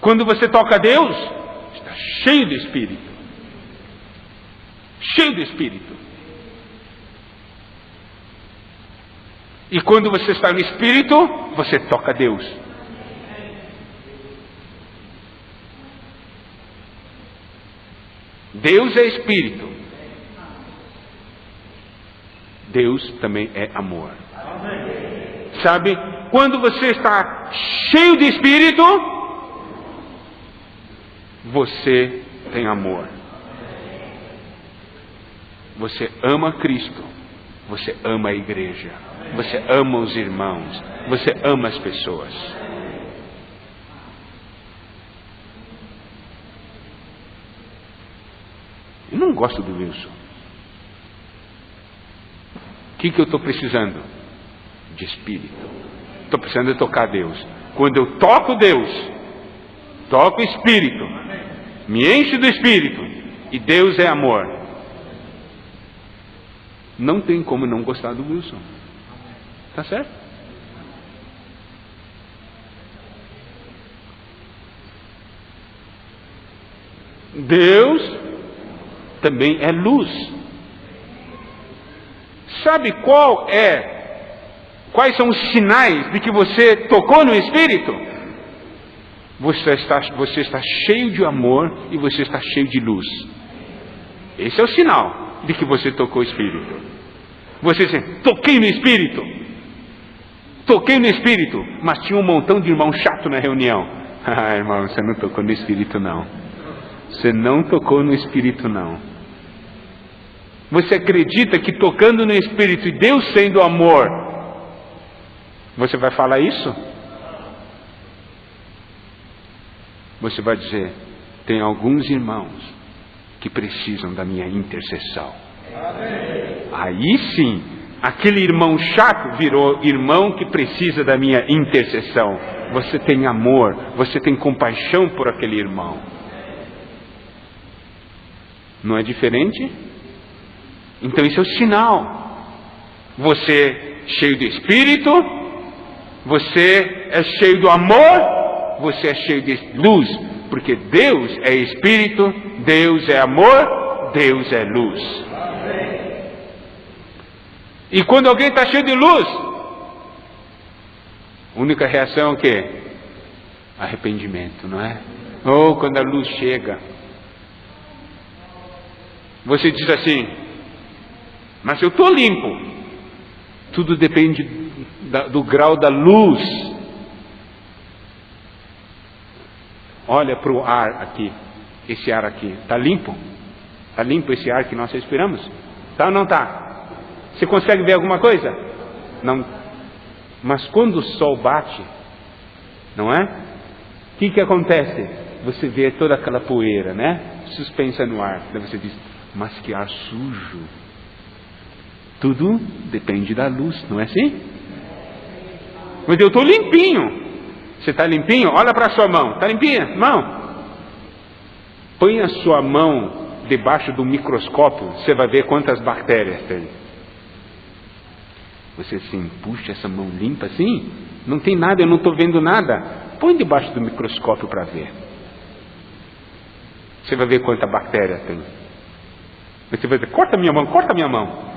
Quando você toca Deus, está cheio de Espírito. Cheio de Espírito. E quando você está no Espírito, você toca Deus. Deus é Espírito. Deus também é amor. Sabe, quando você está cheio de Espírito, você tem amor. Você ama Cristo. Você ama a igreja. Você ama os irmãos. Você ama as pessoas. Eu não gosto do Wilson. O que eu estou precisando? De Espírito. Estou precisando de tocar Deus. Quando eu toco Deus, toco o Espírito, me enche do Espírito, e Deus é amor. Não tem como não gostar do Wilson. Tá certo? Deus também é luz. Sabe quais são os sinais de que você tocou no Espírito? Você está cheio de amor e você está cheio de luz. Esse é o sinal de que você tocou o Espírito. Você diz, toquei no Espírito. Toquei no Espírito, mas tinha um montão de irmão chato na reunião. Ah, irmão, você não tocou no Espírito não. Você não tocou no Espírito não. Você acredita que tocando no Espírito e Deus sendo amor, você vai falar isso? Você vai dizer, tem alguns irmãos que precisam da minha intercessão. Aí sim, aquele irmão chato virou irmão que precisa da minha intercessão. Você tem amor, você tem compaixão por aquele irmão. Não é diferente? Então isso é o sinal. Você cheio de Espírito, você é cheio do amor, você é cheio de luz, porque Deus é Espírito, Deus é amor, Deus é luz. E quando alguém está cheio de luz, a única reação é o quê? Arrependimento, não é? Ou quando a luz chega, você diz assim, mas eu estou limpo. Tudo depende do grau da luz. Olha para o ar aqui. Esse ar aqui, está limpo? Está limpo esse ar que nós respiramos? Está ou não está? Você consegue ver alguma coisa? Não. Mas quando o sol bate, não é? O que acontece? Você vê toda aquela poeira, né? Suspensa no ar. Daí você diz, mas que ar sujo. Tudo depende da luz, não é assim? Mas eu estou limpinho. Você está limpinho? Olha para a sua mão. Está limpinha? Mão. Põe a sua mão debaixo do microscópio. Você vai ver quantas bactérias tem. Você assim, puxa essa mão limpa assim, não tem nada, eu não estou vendo nada. Põe debaixo do microscópio para ver. Você vai ver quanta bactéria tem. Você vai dizer, corta minha mão, corta minha mão.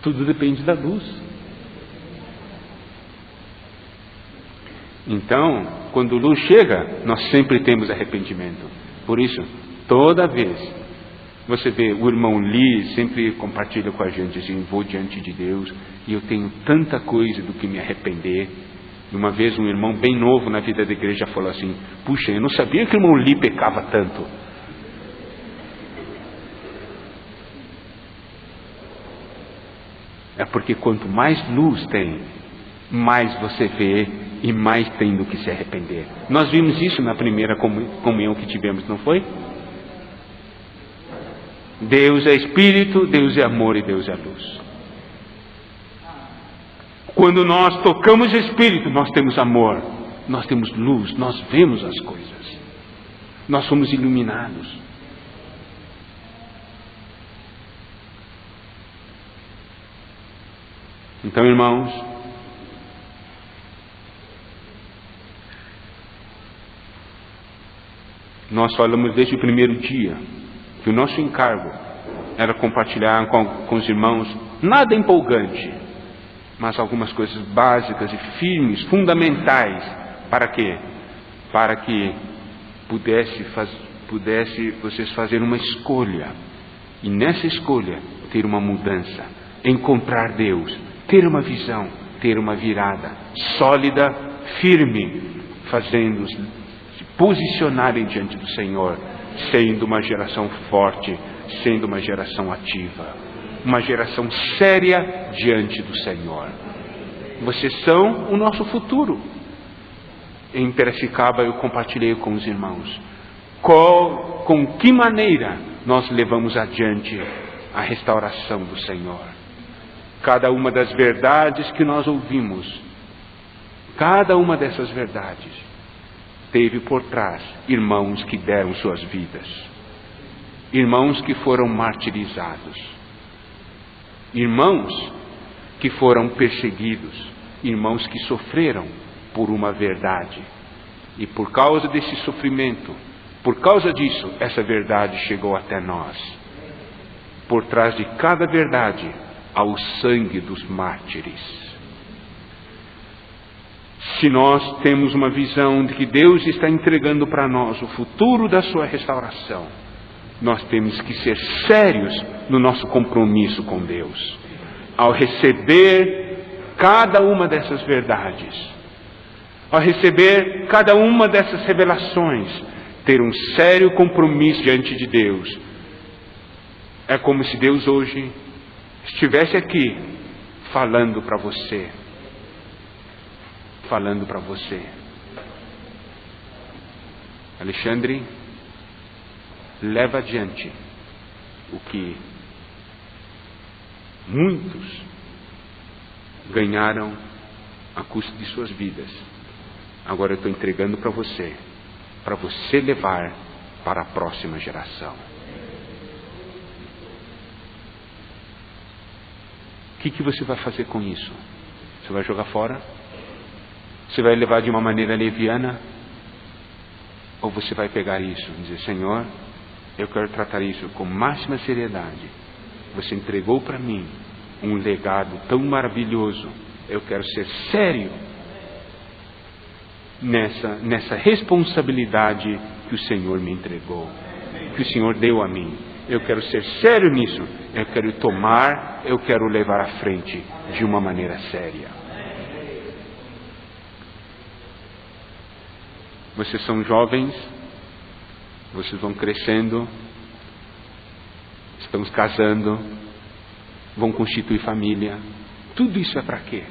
Tudo depende da luz. Então, quando a luz chega, nós sempre temos arrependimento. Por isso, toda vez você vê, o irmão Lee sempre compartilha com a gente assim, vou diante de Deus e eu tenho tanta coisa do que me arrepender. E uma vez um irmão bem novo na vida da igreja falou assim, puxa, eu não sabia que o irmão Lee pecava tanto. É porque quanto mais luz tem, mais você vê e mais tem do que se arrepender. Nós vimos isso na primeira comunhão que tivemos, não foi? Deus é Espírito, Deus é amor e Deus é luz. Quando nós tocamos Espírito, nós temos amor, nós temos luz, nós vemos as coisas. Nós somos iluminados. Então, irmãos, nós falamos desde o primeiro dia que o nosso encargo era compartilhar com os irmãos, nada empolgante, mas algumas coisas básicas e firmes, fundamentais, para quê? Para que pudesse vocês fazer uma escolha, e nessa escolha ter uma mudança, encontrar Deus, ter uma visão, ter uma virada sólida, firme, fazendo-se posicionarem diante do Senhor, sendo uma geração forte, sendo uma geração ativa, uma geração séria diante do Senhor. Vocês são o nosso futuro. Em Piracicaba eu compartilhei com os irmãos com que maneira nós levamos adiante a restauração do Senhor. Cada uma das verdades que nós ouvimos, cada uma dessas verdades teve por trás irmãos que deram suas vidas, irmãos que foram martirizados, irmãos que foram perseguidos, irmãos que sofreram por uma verdade. E por causa desse sofrimento, por causa disso, essa verdade chegou até nós. Por trás de cada verdade há o sangue dos mártires. Se nós temos uma visão de que Deus está entregando para nós o futuro da sua restauração, nós temos que ser sérios no nosso compromisso com Deus. Ao receber cada uma dessas verdades, ao receber cada uma dessas revelações, ter um sério compromisso diante de Deus. É como se Deus hoje estivesse aqui falando para você. Falando para você. Alexandre, leva adiante o que muitos ganharam a custo de suas vidas. Agora eu estou entregando para você levar para a próxima geração. O que você vai fazer com isso? Você vai jogar fora? Você vai levar de uma maneira leviana? Ou você vai pegar isso e dizer, Senhor, eu quero tratar isso com máxima seriedade. Você entregou para mim um legado tão maravilhoso. Eu quero ser sério nessa responsabilidade que o Senhor me entregou, que o Senhor deu a mim. Eu quero ser sério nisso. Eu quero tomar, eu quero levar à frente de uma maneira séria. Vocês são jovens, vocês vão crescendo, estão se casando, vão constituir família. Tudo isso é para quê?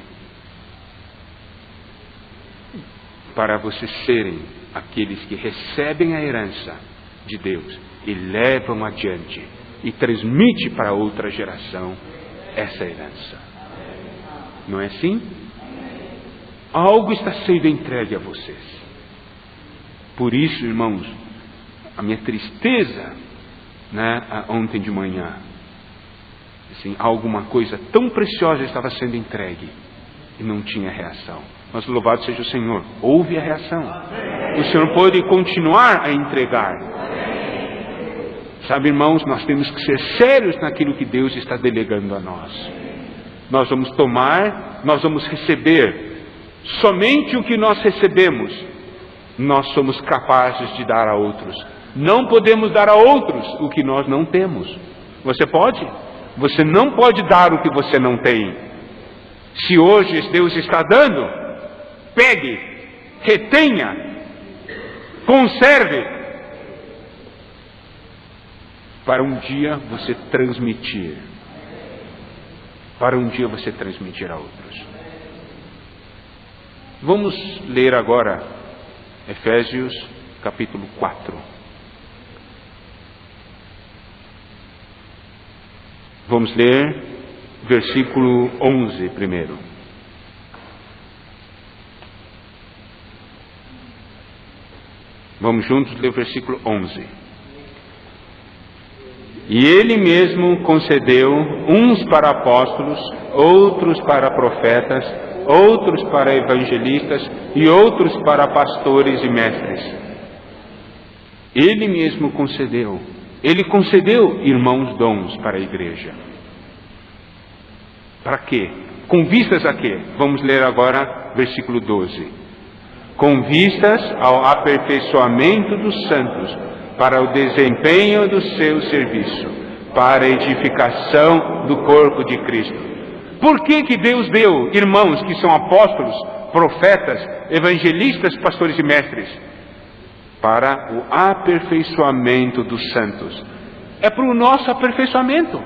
Para vocês serem aqueles que recebem a herança de Deus e levam adiante e transmite para outra geração essa herança. Não é assim? Algo está sendo entregue a vocês. Por isso, irmãos, a minha tristeza ontem de manhã. Assim, alguma coisa tão preciosa estava sendo entregue e não tinha reação. Mas louvado seja o Senhor, houve a reação. O Senhor pode continuar a entregar. Sabe, irmãos, nós temos que ser sérios naquilo que Deus está delegando a nós. Nós vamos tomar, nós vamos receber. Somente o que nós recebemos, nós somos capazes de dar a outros. Não podemos dar a outros o que nós não temos. Você pode? Você não pode dar o que você não tem. Se hoje Deus está dando, pegue, retenha, conserve, para um dia você transmitir. Para um dia você transmitir a outros. Vamos ler agora Efésios capítulo 4. Vamos ler versículo 11 primeiro. Vamos juntos ler o versículo 11. E Ele mesmo concedeu uns para apóstolos, outros para profetas, outros para evangelistas e outros para pastores e mestres. Ele mesmo concedeu. Ele concedeu, irmãos, dons para a igreja. Para quê? Com vistas a quê? Vamos ler agora versículo 12. Com vistas ao aperfeiçoamento dos santos, para o desempenho do seu serviço, para a edificação do corpo de Cristo. Por que Deus deu irmãos que são apóstolos, profetas, evangelistas, pastores e mestres? Para o aperfeiçoamento dos santos. É para o nosso aperfeiçoamento.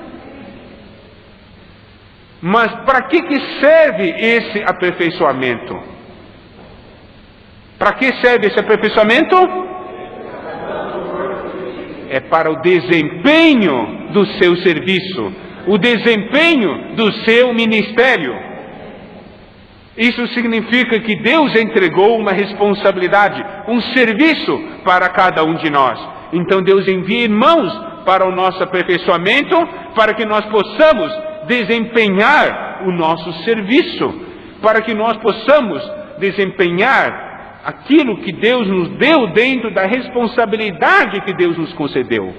Mas para que serve esse aperfeiçoamento? Para que serve esse aperfeiçoamento? É para o desempenho do seu serviço, o desempenho do seu ministério. Isso significa que Deus entregou uma responsabilidade, um serviço para cada um de nós. Então Deus envia irmãos para o nosso aperfeiçoamento, para que nós possamos desempenhar o nosso serviço, para que nós possamos desempenhar aquilo que Deus nos deu dentro da responsabilidade que Deus nos concedeu.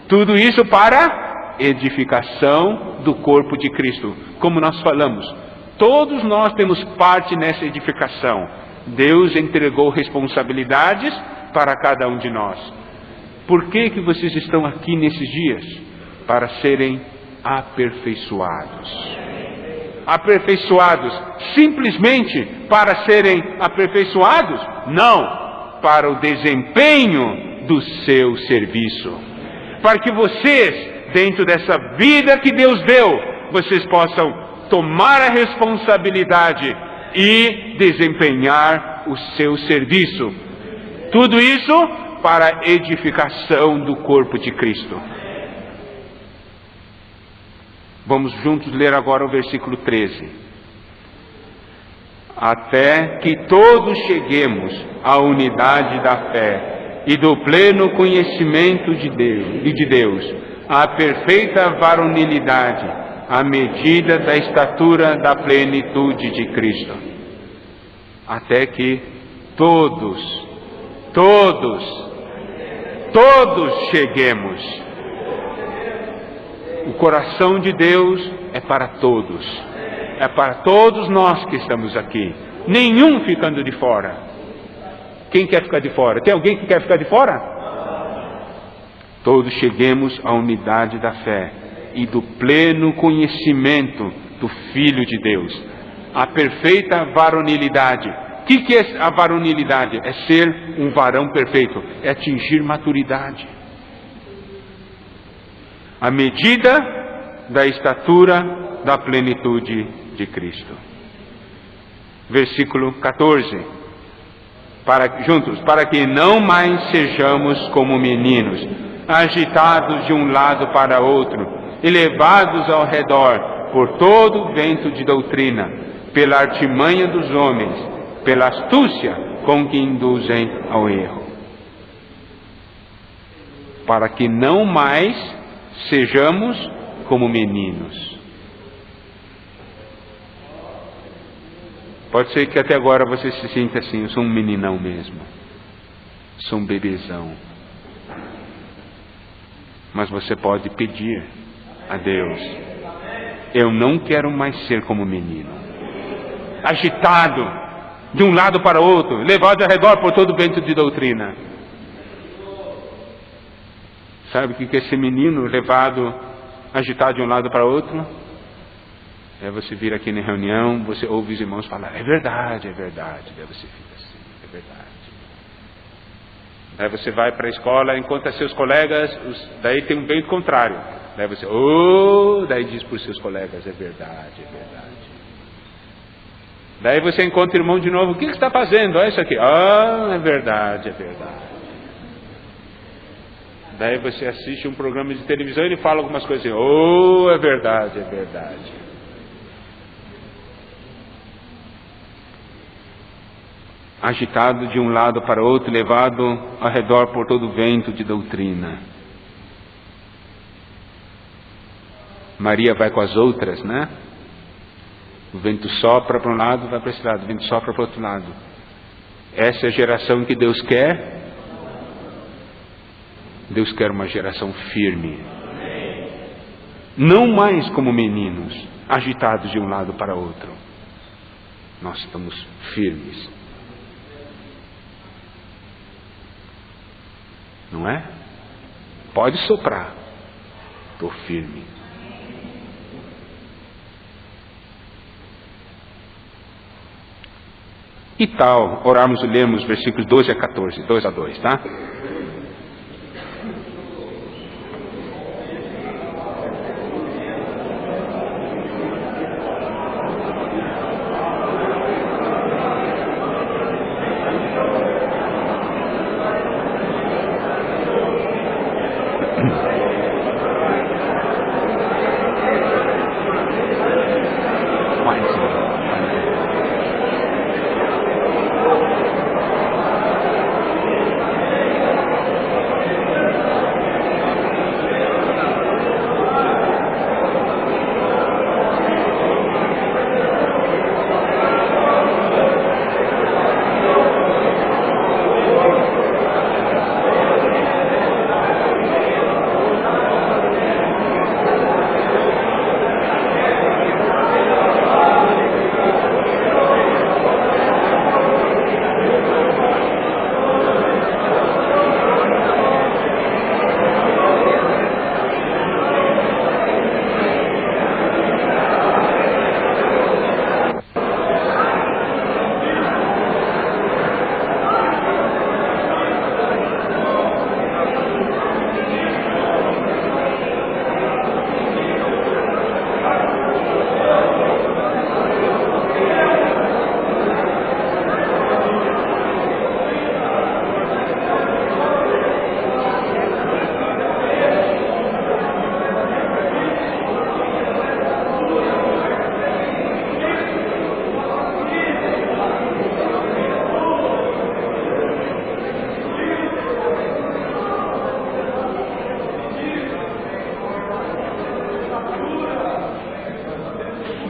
Tudo isso para edificação do corpo de Cristo. Como nós falamos, todos nós temos parte nessa edificação. Deus entregou responsabilidades para cada um de nós. Por que vocês estão aqui nesses dias? Para serem aperfeiçoados. Aperfeiçoados simplesmente para serem aperfeiçoados? Não, para o desempenho do seu serviço. Para que vocês, dentro dessa vida que Deus deu, vocês possam tomar a responsabilidade e desempenhar o seu serviço. Tudo isso para a edificação do corpo de Cristo. Vamos juntos ler agora o versículo 13. Até que todos cheguemos à unidade da fé e do pleno conhecimento de Deus, à perfeita varonilidade, à medida da estatura da plenitude de Cristo. Até que todos cheguemos. O coração de Deus é para todos. É para todos nós que estamos aqui. Nenhum ficando de fora. Quem quer ficar de fora? Tem alguém que quer ficar de fora? Todos cheguemos à unidade da fé e do pleno conhecimento do Filho de Deus. A perfeita varonilidade. O que é a varonilidade? É ser um varão perfeito. É atingir maturidade. A medida da estatura da plenitude de Cristo. Versículo 14. Para que não mais sejamos como meninos, agitados de um lado para outro, e levados ao redor por todo o vento de doutrina, pela artimanha dos homens, pela astúcia com que induzem ao erro. para que não mais sejamos como meninos. Pode ser que até agora você se sinta assim: eu sou um meninão mesmo, sou um bebezão. Mas você pode pedir a Deus: eu não quero mais ser como menino, agitado de um lado para o outro, levado ao redor por todo vento de doutrina. Sabe o que é esse menino levado, agitado de um lado para o outro? Aí você vir aqui na reunião, você ouve os irmãos falar: é verdade, é verdade. Daí você fica assim: é verdade. Daí você vai para a escola, encontra seus colegas, daí tem um vento contrário. Daí você, daí diz para os seus colegas: é verdade, é verdade. Daí você encontra o irmão de novo: o que você está fazendo? Olha isso aqui. É verdade, é verdade. Daí você assiste um programa de televisão e ele fala algumas coisas assim: é verdade, é verdade. Agitado de um lado para o outro, levado ao redor por todo o vento de doutrina. Maria vai com as outras, né? O vento sopra para um lado, vai para esse lado. O vento sopra para o outro lado. Essa é a geração que Deus quer? Deus quer uma geração firme. Não mais como meninos, agitados de um lado para o outro. Nós estamos firmes. Não é? Pode soprar. Estou firme. E tal, orarmos e lermos versículos 12 a 14, 2 a 2, tá?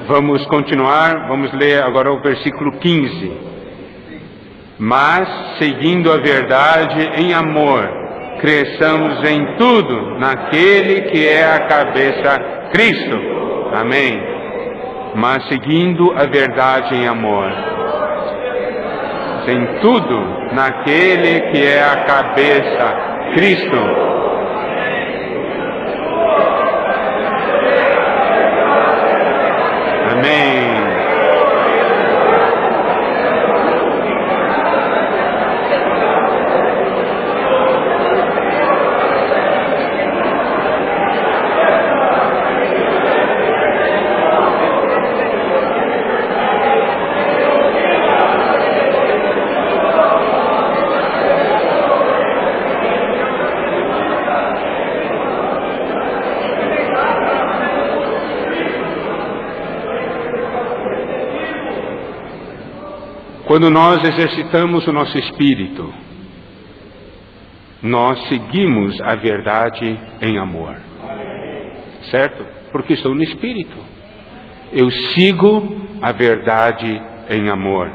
Vamos continuar, vamos ler agora o versículo 15. Mas, seguindo a verdade em amor, cresçamos em tudo naquele que é a cabeça, Cristo. Amém. Mas, seguindo a verdade em amor, em tudo naquele que é a cabeça, Cristo. Amém. Quando nós exercitamos o nosso espírito, nós seguimos a verdade em amor. Certo? Porque estou no Espírito. Eu sigo a verdade em amor.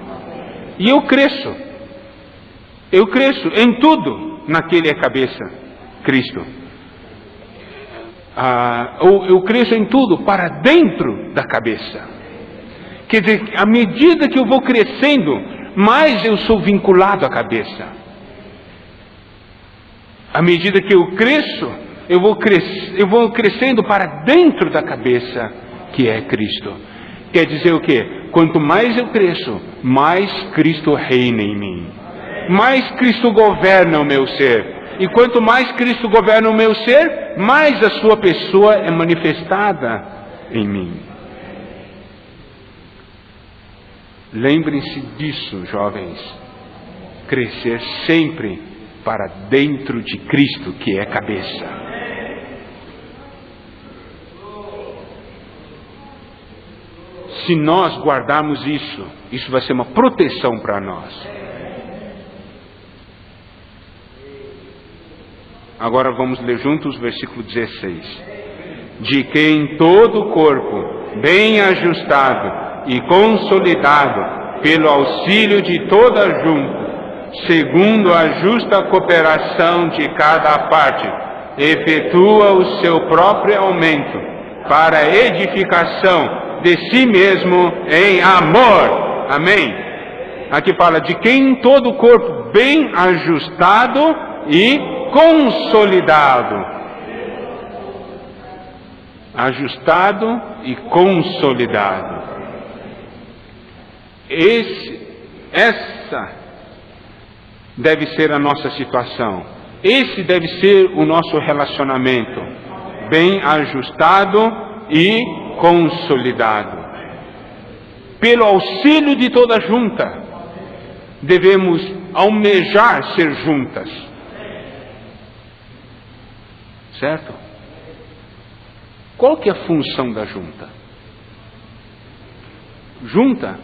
E eu cresço. Eu cresço em tudo naquele é cabeça, Cristo. Eu cresço em tudo para dentro da cabeça. Quer dizer, à medida que eu vou crescendo, mais eu sou vinculado à cabeça. À medida que eu cresço, eu vou crescendo para dentro da cabeça, que é Cristo. Quer dizer o quê? Quanto mais eu cresço, mais Cristo reina em mim. Mais Cristo governa o meu ser. E quanto mais Cristo governa o meu ser, mais a sua pessoa é manifestada em mim. Lembrem-se disso, jovens. Crescer sempre para dentro de Cristo, que é cabeça. Se nós guardarmos isso, isso vai ser uma proteção para nós. Agora vamos ler juntos o versículo 16. De quem todo o corpo, bem ajustado e consolidado pelo auxílio de toda junta, segundo a justa cooperação de cada parte, efetua o seu próprio aumento para a edificação de si mesmo em amor. Amém? Aqui fala de quem todo o corpo bem ajustado e consolidado. Ajustado e consolidado. Essa deve ser a nossa situação. Esse deve ser o nosso relacionamento. Bem ajustado e consolidado. Pelo auxílio de toda junta, devemos almejar ser juntas. Certo? Qual que é a função da junta? Junta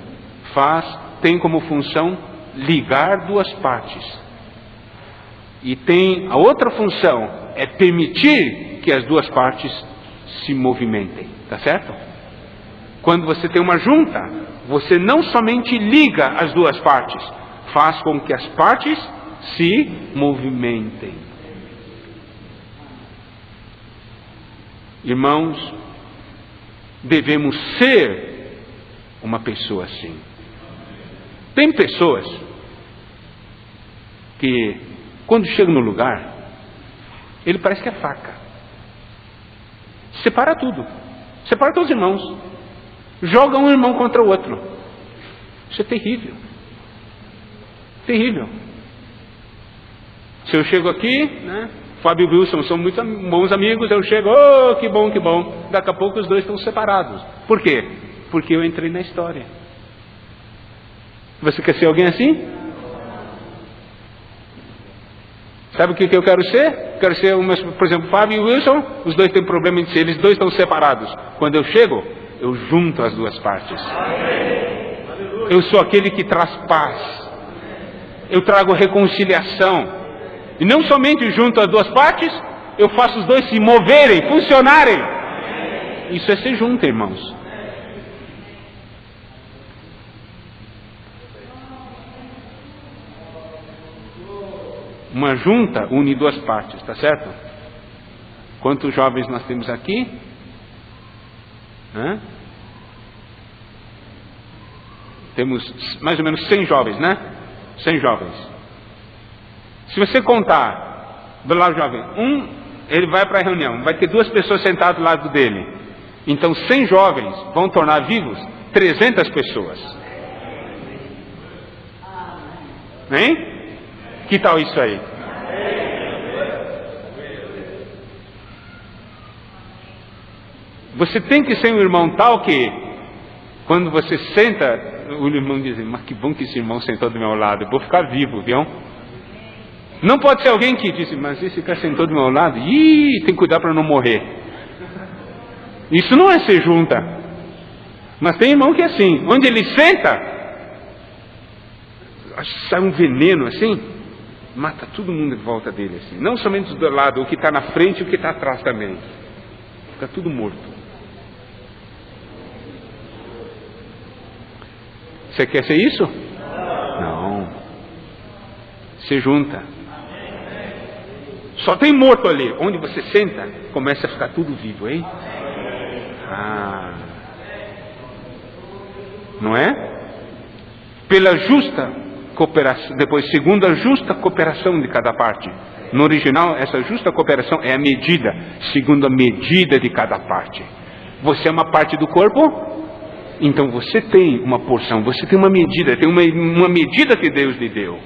tem como função ligar duas partes. E tem a outra função, é permitir que as duas partes se movimentem. Tá certo? Quando você tem uma junta, você não somente liga as duas partes, faz com que as partes se movimentem. Irmãos, devemos ser uma pessoa assim. Tem pessoas que, quando chegam no lugar, ele parece que é faca. Separa tudo. Separa todos os irmãos. Joga um irmão contra o outro. Isso é terrível. Terrível. Se eu chego aqui, né? Fábio e Wilson são muito bons amigos, eu chego, oh, que bom, que bom. Daqui a pouco os dois estão separados. Por quê? Porque eu entrei na história. Você quer ser alguém assim? Sabe o que eu quero ser? Quero ser, por exemplo, Fábio e Wilson, os dois têm problema em si, eles dois estão separados. Quando eu chego, eu junto as duas partes. Eu sou aquele que traz paz. Eu trago reconciliação. E não somente junto as duas partes, eu faço os dois se moverem, funcionarem. Isso é ser junto, irmãos. Uma junta une duas partes, tá certo? Quantos jovens nós temos aqui? Temos mais ou menos 100 jovens, né? 100 jovens. Se você contar do lado jovem, ele vai para a reunião, vai ter duas pessoas sentadas do lado dele. Então 100 jovens vão tornar vivos 300 pessoas. Hein? Que tal isso aí? Você tem que ser um irmão tal que, quando você senta, o irmão diz, mas que bom que esse irmão sentou do meu lado, eu vou ficar vivo, viu? Não pode ser alguém que disse, mas esse cara sentou do meu lado, tem que cuidar para não morrer. Isso não é ser junta. Mas tem irmão que é assim, onde ele senta, sai um veneno assim, mata todo mundo em volta dele assim. Não somente do lado, o que está na frente e o que está atrás também. Fica tudo morto. Você quer ser isso? Não. Se junta. Só tem morto ali. Onde você senta, começa a ficar tudo vivo, hein? Não é? Pela justa cooperação, depois segundo a justa cooperação de cada parte. No original, essa justa cooperação é a medida, segundo a medida de cada parte. Você é uma parte do corpo? Então você tem uma porção, você tem uma medida, tem uma medida que Deus lhe deu.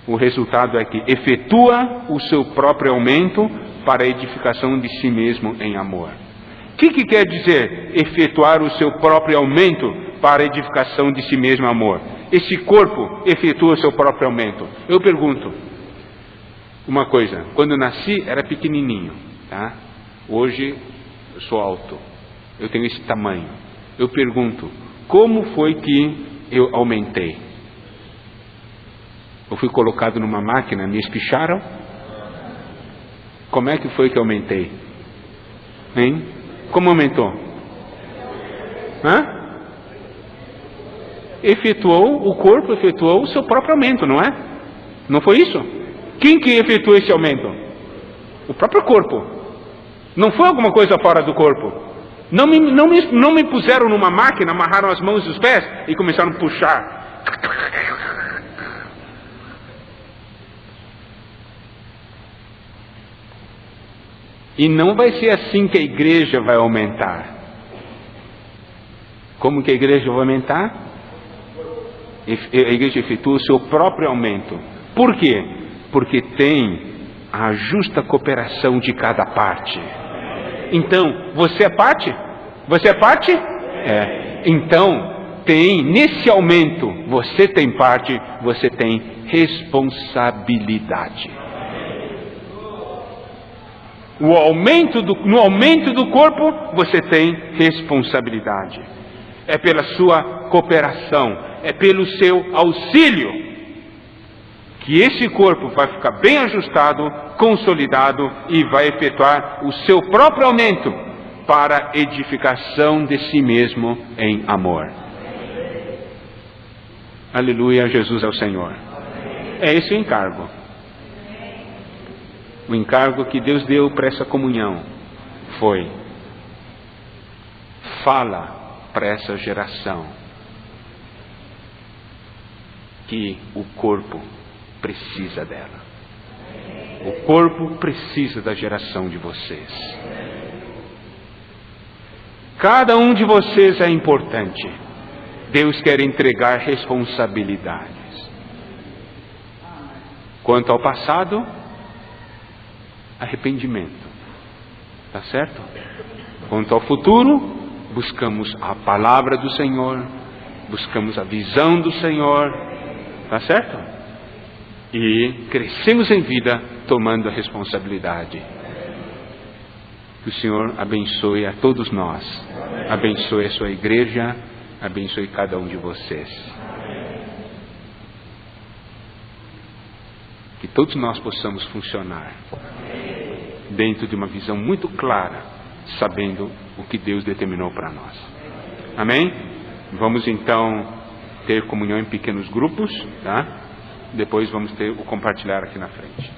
O resultado é que efetua o seu próprio aumento para a edificação de si mesmo em amor. O que quer dizer efetuar o seu próprio aumento para a edificação de si mesmo em amor? Esse corpo efetua o seu próprio aumento. Eu pergunto uma coisa, quando eu nasci era pequenininho, tá? Hoje eu sou alto. Eu tenho esse tamanho. Eu pergunto, como foi que eu aumentei? Eu fui colocado numa máquina, me espicharam? Como é que foi que eu aumentei? Hein? Como aumentou? O corpo efetuou o seu próprio aumento, não é? Não foi isso? Quem que efetuou esse aumento? O próprio corpo. Não foi alguma coisa fora do corpo. Não me puseram numa máquina, amarraram as mãos e os pés e começaram a puxar. E não vai ser assim que a igreja vai aumentar. Como que a igreja vai aumentar? A igreja efetua o seu próprio aumento. Por quê? Porque tem a justa cooperação de cada parte. Então, você é parte? Você é parte? É. Então, nesse aumento, você tem parte, você tem responsabilidade. No aumento do corpo, você tem responsabilidade. É pela sua cooperação, é pelo seu auxílio, que esse corpo vai ficar bem ajustado, consolidado e vai efetuar o seu próprio aumento para edificação de si mesmo em amor. Aleluia, Jesus é o Senhor. É esse o encargo. O encargo que Deus deu para essa comunhão foi: fala para essa geração que o corpo precisa dela. O corpo precisa da geração de vocês. Cada um de vocês é importante. Deus quer entregar responsabilidades. Quanto ao passado, arrependimento. Tá certo? Quanto ao futuro, buscamos a palavra do Senhor, buscamos a visão do Senhor. Tá certo? E crescemos em vida tomando a responsabilidade. Que o Senhor abençoe a todos nós, abençoe a sua igreja, abençoe cada um de vocês. Que todos nós possamos funcionar dentro de uma visão muito clara, sabendo o que Deus determinou para nós. Amém? Vamos então ter comunhão em pequenos grupos, tá? Depois vamos ter o compartilhar aqui na frente.